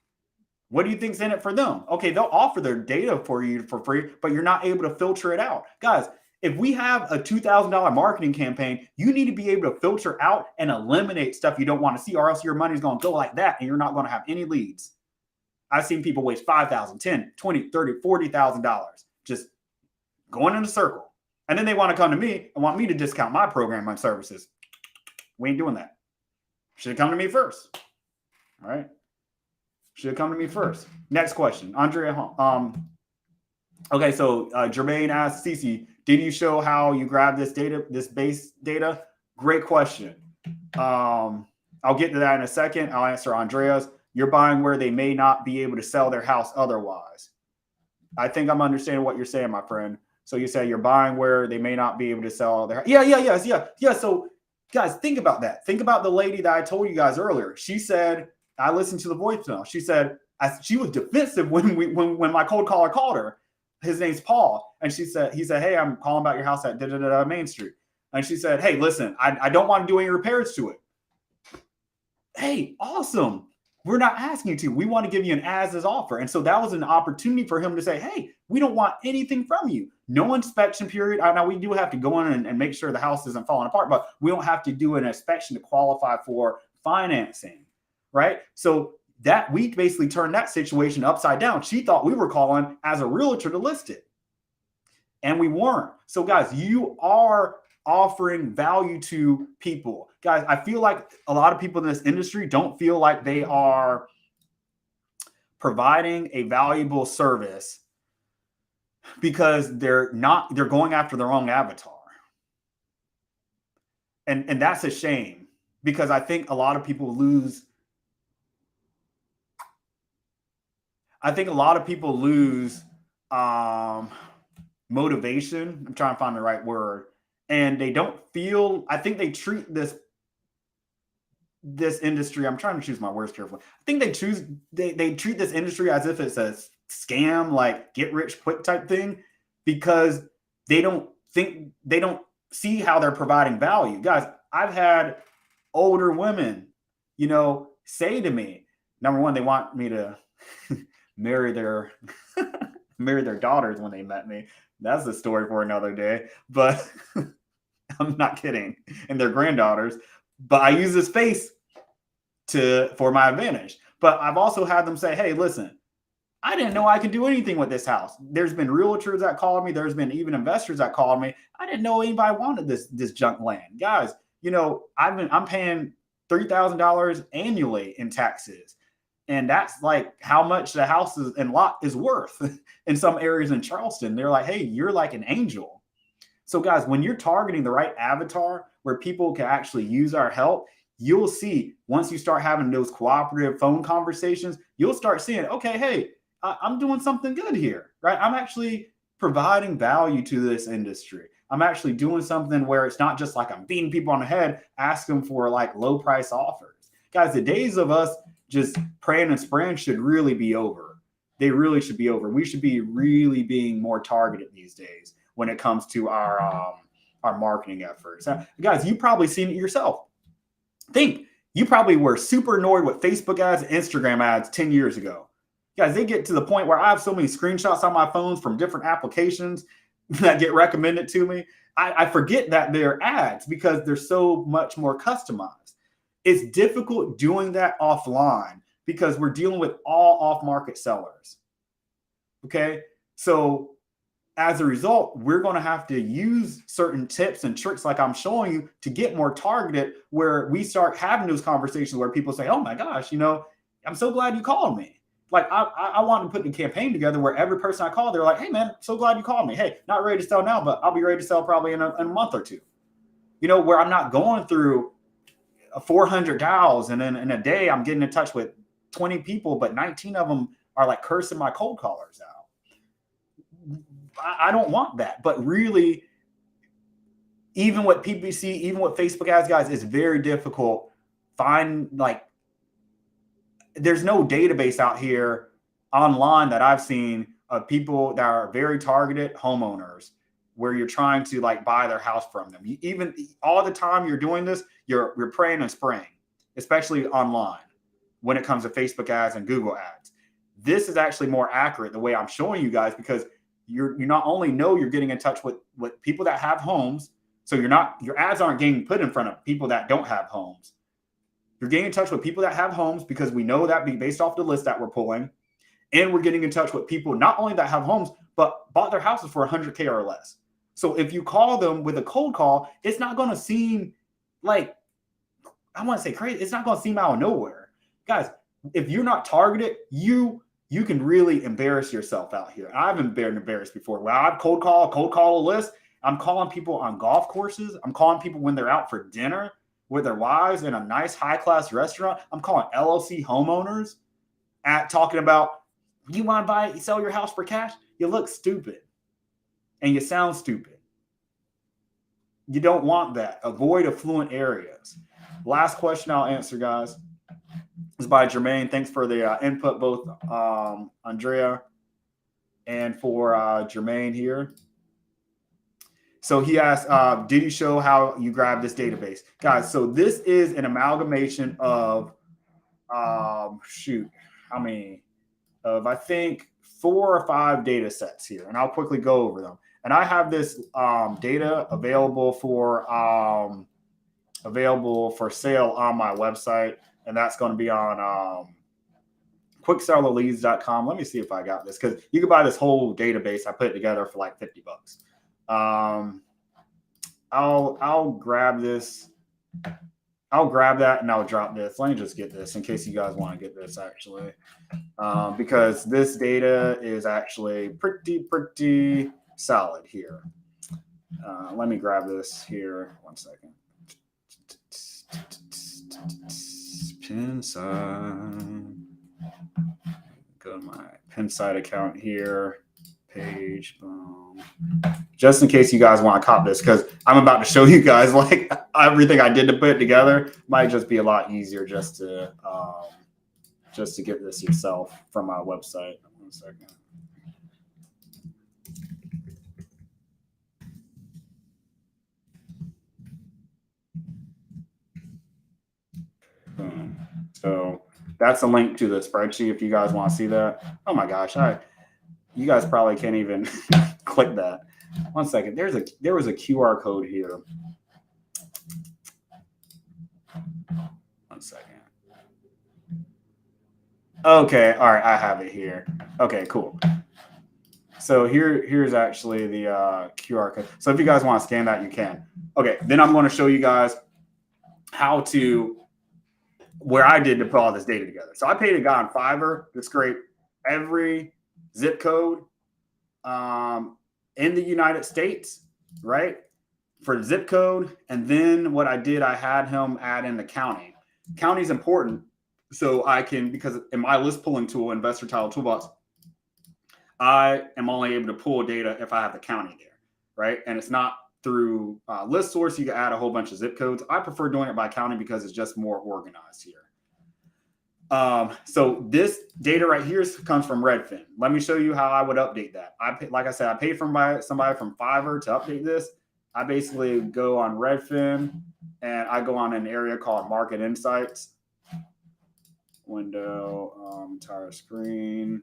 What do you think's in it for them? Okay, they'll offer their data for you for free, but you're not able to filter it out. Guys, If we have a $2,000 marketing campaign, you need to be able to filter out and eliminate stuff you don't want to see, or else your money's going to go like that and you're not going to have any leads. I've seen people waste $5,000, $10,000, $20,000, $30,000, $40,000 just going in a circle. And then they want to come to me and want me to discount my program and services. We ain't doing that. Should have come to me first. All right. Should have come to me first. Next question. Andrea. Okay, so Jermaine asked Cece, did you show how you grab this data, this base data? Great question. I'll get to that in a second. I'll answer Andrea's. You're buying where they may not be able to sell their house otherwise. I think I'm understanding what you're saying, my friend. So you say you're buying where they may not be able to sell their house. Yeah. So guys, think about that. Think about the lady that I told you guys earlier. She said, I listened to the voicemail. She said, she was defensive when my cold caller called her. His name's Paul. And he said, hey, I'm calling about your house at Main Street. And she said, hey, listen, I don't want to do any repairs to it. Hey, awesome. We're not asking you to. We want to give you an as-is offer. And so that was an opportunity for him to say, hey, we don't want anything from you. No inspection period. Now, we do have to go in and make sure the house isn't falling apart, but we don't have to do an inspection to qualify for financing, right? So that we basically turned that situation upside down. She thought we were calling as a realtor to list it, and we weren't. So guys, you are offering value to people. Guys, I feel like a lot of people in this industry don't feel like they are providing a valuable service because they're going after their own avatar. And that's a shame, because I think a lot of people lose motivation. I'm trying to find the right word. And they don't feel, I think they treat this industry, I'm trying to choose my words carefully. I think they treat this industry as if it's a scam, like get rich quick type thing, because they don't see how they're providing value. Guys, I've had older women, say to me, number one, they want me to marry their daughters when they met me. That's a story for another day, but I'm not kidding. And their granddaughters, but I use this space for my advantage. But I've also had them say, hey, listen, I didn't know I could do anything with this house. There's been realtors that called me. There's been even investors that called me. I didn't know anybody wanted this junk land. Guys, I'm paying $3,000 annually in taxes. And that's like how much the house and lot is worth in some areas in Charleston. They're like, hey, you're like an angel. So guys, when you're targeting the right avatar where people can actually use our help, you'll see once you start having those cooperative phone conversations, you'll start seeing, okay, hey, I'm doing something good here, right? I'm actually providing value to this industry. I'm actually doing something where it's not just like I'm beating people on the head, asking for like low price offers. Guys, the days of us just praying and spraying should really be over. They really should be over. We should be really being more targeted these days when it comes to our marketing efforts. Guys, you've probably seen it yourself. Think, you probably were super annoyed with Facebook ads and Instagram ads 10 years ago. Guys, they get to the point where I have so many screenshots on my phones from different applications that get recommended to me. I forget that they're ads because they're so much more customized. It's difficult doing that offline because we're dealing with all off-market sellers. Okay, so as a result, we're going to have to use certain tips and tricks like I'm showing you to get more targeted, where we start having those conversations where people say, oh my gosh, I'm so glad you called me. Like I want to put the campaign together where every person I call, they're like, hey man, so glad you called me. Hey, not ready to sell now, but I'll be ready to sell probably in a month or two. Where I'm not going through 400 dials and then in a day I'm getting in touch with 20 people, but 19 of them are like cursing my cold callers out. I don't want that. But really, even with PPC, even with Facebook ads, guys, it's very difficult. There's no database out here online that I've seen of people that are very targeted homeowners where you're trying to like buy their house from them. Even all the time you're doing this, you're praying and spraying, especially online when it comes to Facebook ads and Google ads. This is actually more accurate the way I'm showing you guys, because you not only know you're getting in touch with people that have homes, so your ads aren't getting put in front of people that don't have homes. You're getting in touch with people that have homes because we know that based off the list that we're pulling. And we're getting in touch with people not only that have homes, but bought their houses for $100K or less. So if you call them with a cold call, it's not going to seem like, I want to say crazy. It's not going to seem out of nowhere. Guys, if you're not targeted, you can really embarrass yourself out here. I've been embarrassed before. Well, I've cold call a list. I'm calling people on golf courses. I'm calling people when they're out for dinner with their wives in a nice high-class restaurant. I'm calling LLC homeowners talking about, you want to sell your house for cash? You look stupid and you sound stupid. You don't want that. Avoid affluent areas. Last question I'll answer, guys, is by Jermaine. Thanks for the input, both Andrea and for Jermaine here. So he asked, did you show how you grab this database? Guys, so this is an amalgamation of, I think 4 or 5 data sets here, and I'll quickly go over them. And I have this data available for sale on my website, and that's going to be on quicksellerleads.com. Let me see if I got this, because you can buy this whole database. I put it together for like $50. I'll grab this. I'll grab that and I'll drop this. Let me just get this in case you guys want to get this actually, because this data is actually pretty solid here. Let me grab this here. 1 second. Pinside. Go to my Pinside account here. Page, boom. Just in case you guys want to copy this, because I'm about to show you guys like everything I did to put it together. Might just be a lot easier just to get this yourself from my website. 1 second. Boom. So that's a link to the spreadsheet if you guys want to see that. Oh my gosh, you guys probably can't even click that. 1 second. There was a QR code here. 1 second. Okay, all right, I have it here. Okay, cool. So here's actually the QR code. So if you guys want to scan that, you can. Okay, then I'm going to show you guys where I did to put all this data together. So I paid a guy on Fiverr to scrape every zip code in the United States, right? For the zip code. And then what I did, I had him add in the county. County is important. So I can, because in my list pulling tool, Investor Title Toolbox, I am only able to pull data if I have the county there, right? And it's not through list source. You can add a whole bunch of zip codes. I prefer doing it by county because it's just more organized here. So this data right here comes from Redfin. Let me show you how I would update that. Like I said, I paid somebody from Fiverr to update this. I basically go on Redfin and I go on an area called Market Insights. Window, entire screen.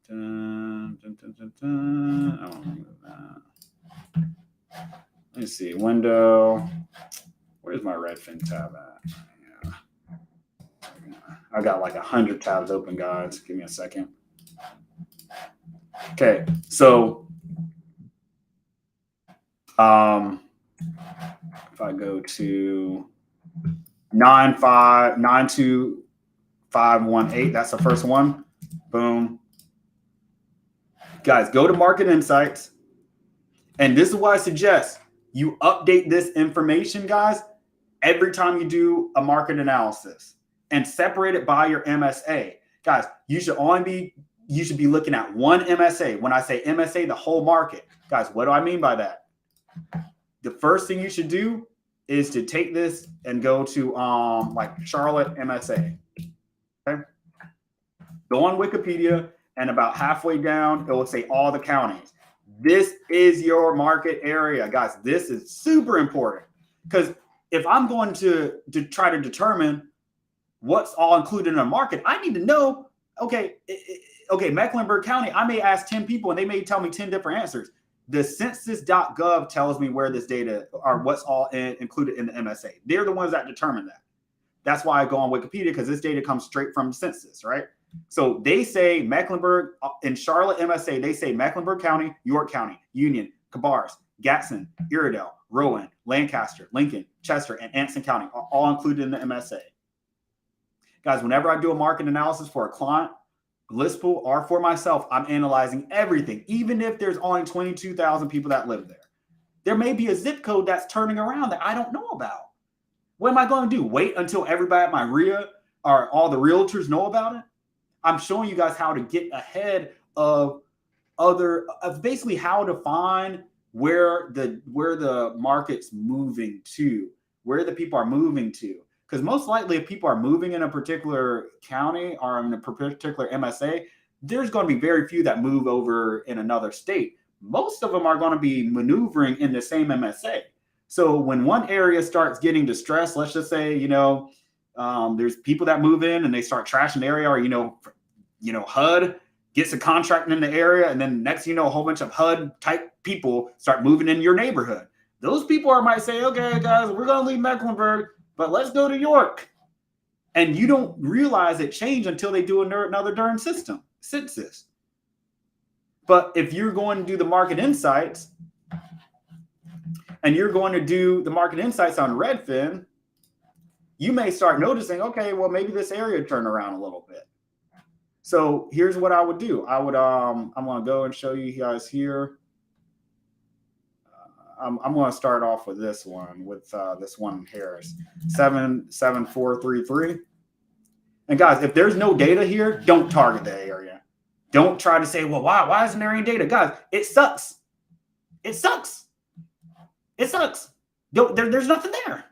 I want to move that. Let me see. Window. Where's my Redfin tab at? I got like 100 tabs open, guys. Give me a second. Okay, so if I go to 92518, that's the first one. Boom. Guys, go to Market Insights. And this is what I suggest. You update this information, guys, every time you do a market analysis and separate it by your MSA. Guys, you should be looking at one MSA. When I say MSA, the whole market. Guys, what do I mean by that? The first thing you should do is to take this and go to like Charlotte MSA. Okay? Go on Wikipedia, and about halfway down, it will say all the counties. This is your market area, guys. This is super important, because if I'm going to try to determine what's all included in a market, I need to know, okay, okay, Mecklenburg County, I may ask 10 people and they may tell me 10 different answers. The census.gov tells me where this data or what's all included in the MSA. They're the ones that determine that. That's why I go on Wikipedia, because this data comes straight from the census, right? So they say Mecklenburg, in Charlotte MSA, they say Mecklenburg County, York County, Union, Cabarrus, Gadsden, Iredell, Rowan, Lancaster, Lincoln, Chester, and Anson County are all included in the MSA. Guys, whenever I do a market analysis for a client, list pool, or for myself, I'm analyzing everything, even if there's only 22,000 people that live there. There may be a zip code that's turning around that I don't know about. What am I going to do? Wait until everybody at my RIA or all the realtors know about it? I'm showing you guys how to get ahead of basically how to find where the market's moving to, where the people are moving to. Because most likely, if people are moving in a particular county or in a particular MSA, there's going to be very few that move over in another state. Most of them are going to be maneuvering in the same MSA. So when one area starts getting distressed, let's just say, there's people that move in and they start trashing the area, or, HUD gets a contract in the area, and then next, a whole bunch of HUD type people start moving in your neighborhood. Those people might say, okay, guys, we're going to leave Mecklenburg, but let's go to York. And you don't realize it changed until they do another darn census. But if you're going to do the market insights, and you're going to do the market insights on Redfin, you may start noticing, okay, well, maybe this area turned around a little bit. So here's what I would do. I'm going to go and show you guys here. I'm going to start off with this one, this one Harris, 77433. And guys, if there's no data here, don't target the area. Don't try to say, well, why isn't there any data? Guys, it sucks. It sucks. It sucks. There's nothing there.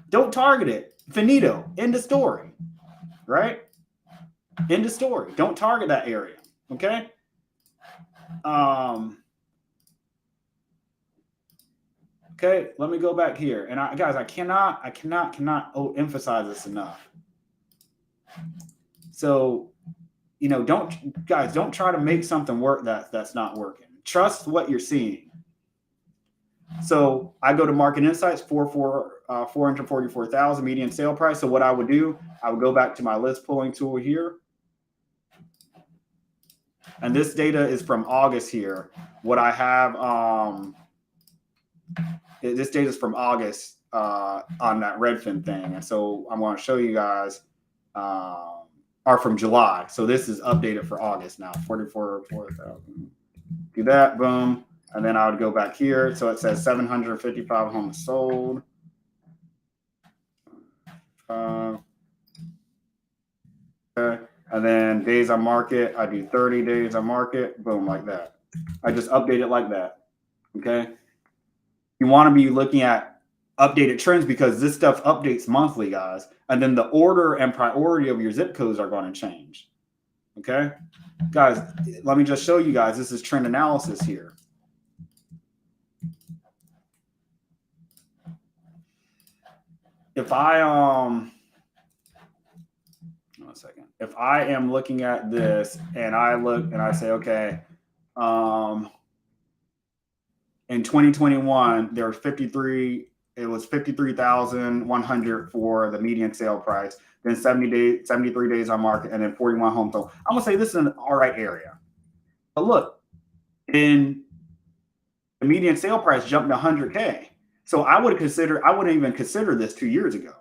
Don't target it. Finito. End of story. Right? End of story. Don't target that area. Okay? Okay, let me go back here. And guys, I cannot emphasize this enough. So, don't try to make something work that's not working. Trust what you're seeing. So I go to Market Insights, 444,000 median sale price. So what I would do, I would go back to my list pulling tool here. And this data is from August here. What I have, this data is from August on that Redfin thing. And so I'm going to show you guys, are from July. So this is updated for August now, 44,000. Do that, boom. And then I would go back here. So it says 755 homes sold. Okay. And then days on market, I do 30 days on market, boom, like that. I just update it like that. Okay. You want to be looking at updated trends because this stuff updates monthly, guys. And then the order and priority of your zip codes are going to change. Okay. Guys, let me just show you guys. This is trend analysis here. If I if I am looking at this and I look and I say, okay, in 2021 there were 53. It was 53,100 for the median sale price. Then 73 days on market, and then 41 homes sold. I'm gonna say this is an all right area. But look, in the median sale price jumped to 100K. So I wouldn't even consider this 2 years ago.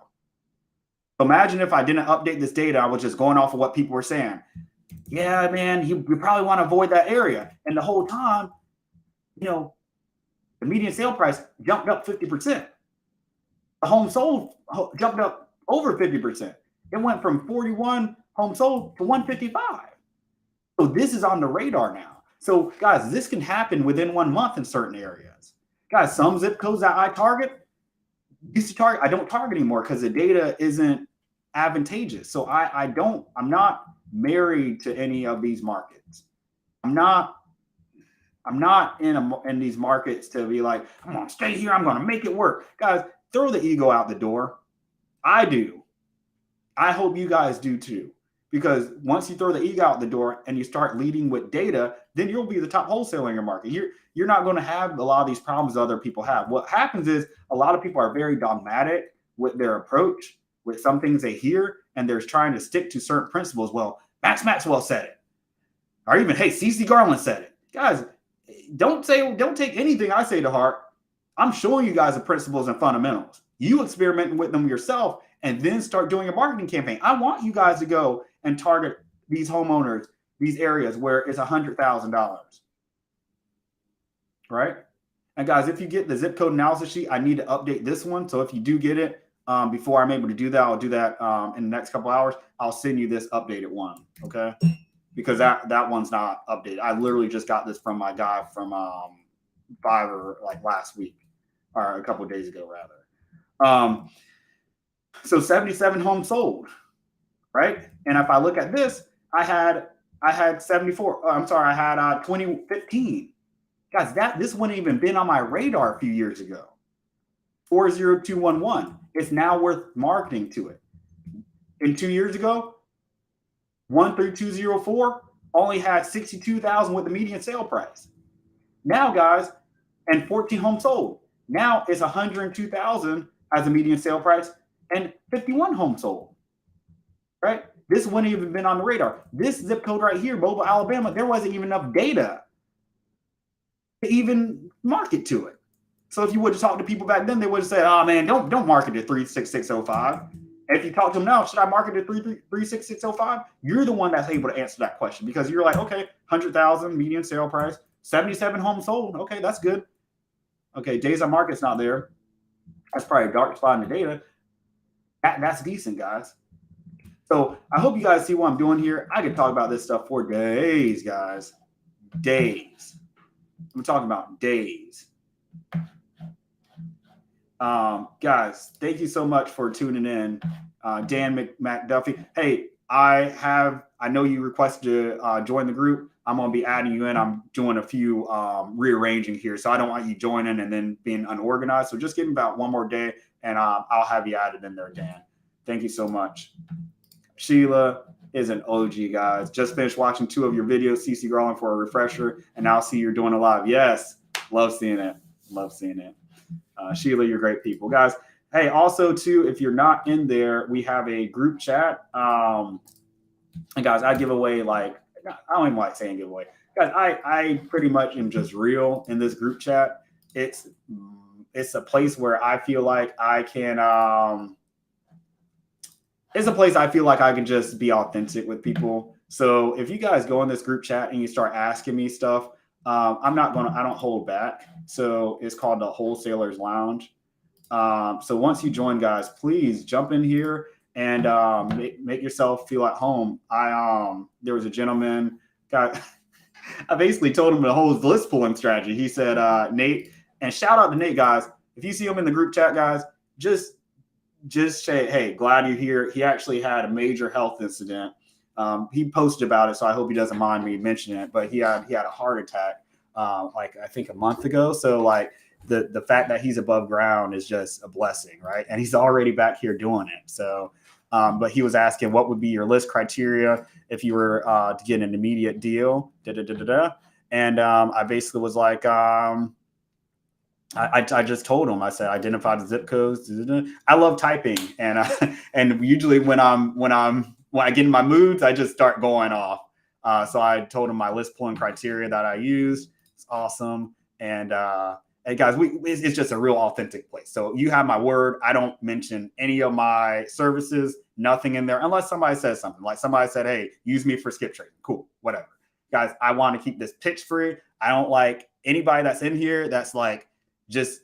So imagine if I didn't update this data, I was just going off of what people were saying. Yeah, man, you probably want to avoid that area. And the whole time, the median sale price jumped up 50%. The home sold jumped up over 50%. It went from 41 homes sold to 155. So this is on the radar now. So guys, this can happen within 1 month in certain areas. Guys, some zip codes that I I don't target anymore because the data isn't advantageous. So I'm not married to any of these markets. I'm not in these markets to be like, I'm going to stay here. I'm going to make it work. Guys, throw the ego out the door. I do. I hope you guys do too. Because once you throw the ego out the door and you start leading with data, then you'll be the top wholesaler in your market. You're not going to have a lot of these problems other people have. What happens is a lot of people are very dogmatic with their approach, with some things they hear, and they're trying to stick to certain principles. Well, Max Maxwell said it, or even, hey, CC Garland said it. Guys, don't take anything I say to heart. I'm showing you guys the principles and fundamentals. You experiment with them yourself and then start doing a marketing campaign. I want you guys to go and target these homeowners, these areas where it's $100,000, right? And guys, if you get the zip code analysis sheet, I need to update this one. So if you do get it before I'm able to do that, I'll do that in the next couple hours. I'll send you this updated one, okay? Because that one's not updated. I literally just got this from my guy from Fiverr like last week, or a couple of days ago rather. So 77 homes sold, right? And if I look at this, I had 74. I'm sorry, I had 2015. Guys, this wouldn't even been on my radar a few years ago. 40211. It's now worth marketing to it. And 2 years ago, 13204 only had 62,000 with the median sale price. Now, guys, and 14 homes sold. Now it's 102,000 as a median sale price and 51 homes sold, right? This wouldn't even been on the radar. This zip code right here, Mobile, Alabama, there wasn't even enough data to even market to it. So if you would have talked to people back then, they would have said, oh man, don't market to 36605. And if you talk to them now, should I market to 36605? You're the one that's able to answer that question because you're like, okay, 100,000 median sale price, 77 homes sold. Okay, that's good. Okay, days on market's not there. That's probably a dark spot in the data. That's decent, guys. So I hope you guys see what I'm doing here. I could talk about this stuff for days, guys. Days. I'm talking about days. Guys, thank you so much for tuning in. Dan McDuffie. Hey, I know you requested to join the group. I'm going to be adding you in. I'm doing a few rearranging here. So I don't want you joining and then being unorganized. So just give me about one more day and I'll have you added in there, Dan. Thank you so much. Sheila is an OG, guys. Just finished watching 2 of your videos, CC Garland, for a refresher. And now see you're doing a live. Yes. Love seeing it. Love seeing it. Sheila, you're great people. Guys, hey, also, too, if you're not in there, we have a group chat. And, guys, I give away, like, I don't even like saying giveaway. Guys, I pretty much am just real in this group chat. It's a place where I feel like I can it's a place I feel like I can just be authentic with people. So if you guys go in this group chat and you start asking me stuff, I don't hold back. So it's called the Wholesalers Lounge. So once you join, guys, please jump in here and make yourself feel at home. There was a gentleman, I basically told him the whole list pulling strategy. He said, Nate, and shout out to Nate, guys. If you see him in the group chat, guys, just say, hey, glad you're here. He actually had a major health incident. He posted about it, so I hope he doesn't mind me mentioning it. But he had a heart attack, like I think a month ago. So like the fact that he's above ground is just a blessing, right? And he's already back here doing it. So, but he was asking what would be your list criteria if you were to get an immediate deal. And I basically was like, I just told him, I said, identify the zip codes. I love typing. And usually when I get in my moods, I just start going off. So I told him my list pulling criteria that I used. It's awesome. And guys, it's just a real authentic place. So you have my word. I don't mention any of my services, nothing in there, unless somebody says something. Like somebody said, hey, use me for skip trading. Cool, whatever. Guys, I want to keep this pitch free. I don't like anybody that's in here that's like, just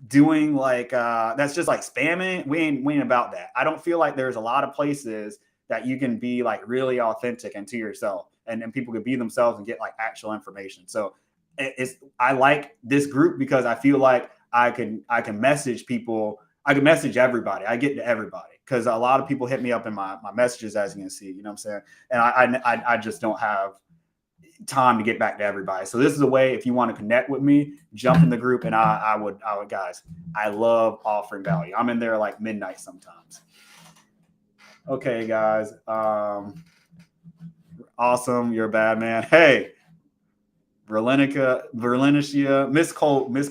doing like that's just like spamming. We ain't about that. I don't feel like there's a lot of places that you can be like really authentic and to yourself and people can be themselves and get like actual information. So I like this group because I feel like I can message people. I can message everybody. I get to everybody because a lot of people hit me up in my messages, as you can see, you know what I'm saying? And I just don't have time to get back to everybody. So this is a way, if you want to connect with me, jump in the group. And I would guys, I love offering value. I'm in there like midnight sometimes. Okay, guys. Awesome. You're a bad man. Hey, Verlenicia, Miss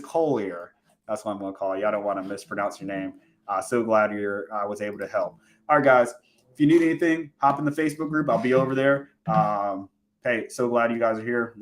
Collier. That's what I'm going to call you. I don't want to mispronounce your name. So glad I was able to help. All right, guys. If you need anything, hop in the Facebook group. I'll be over there. Hey, so glad you guys are here.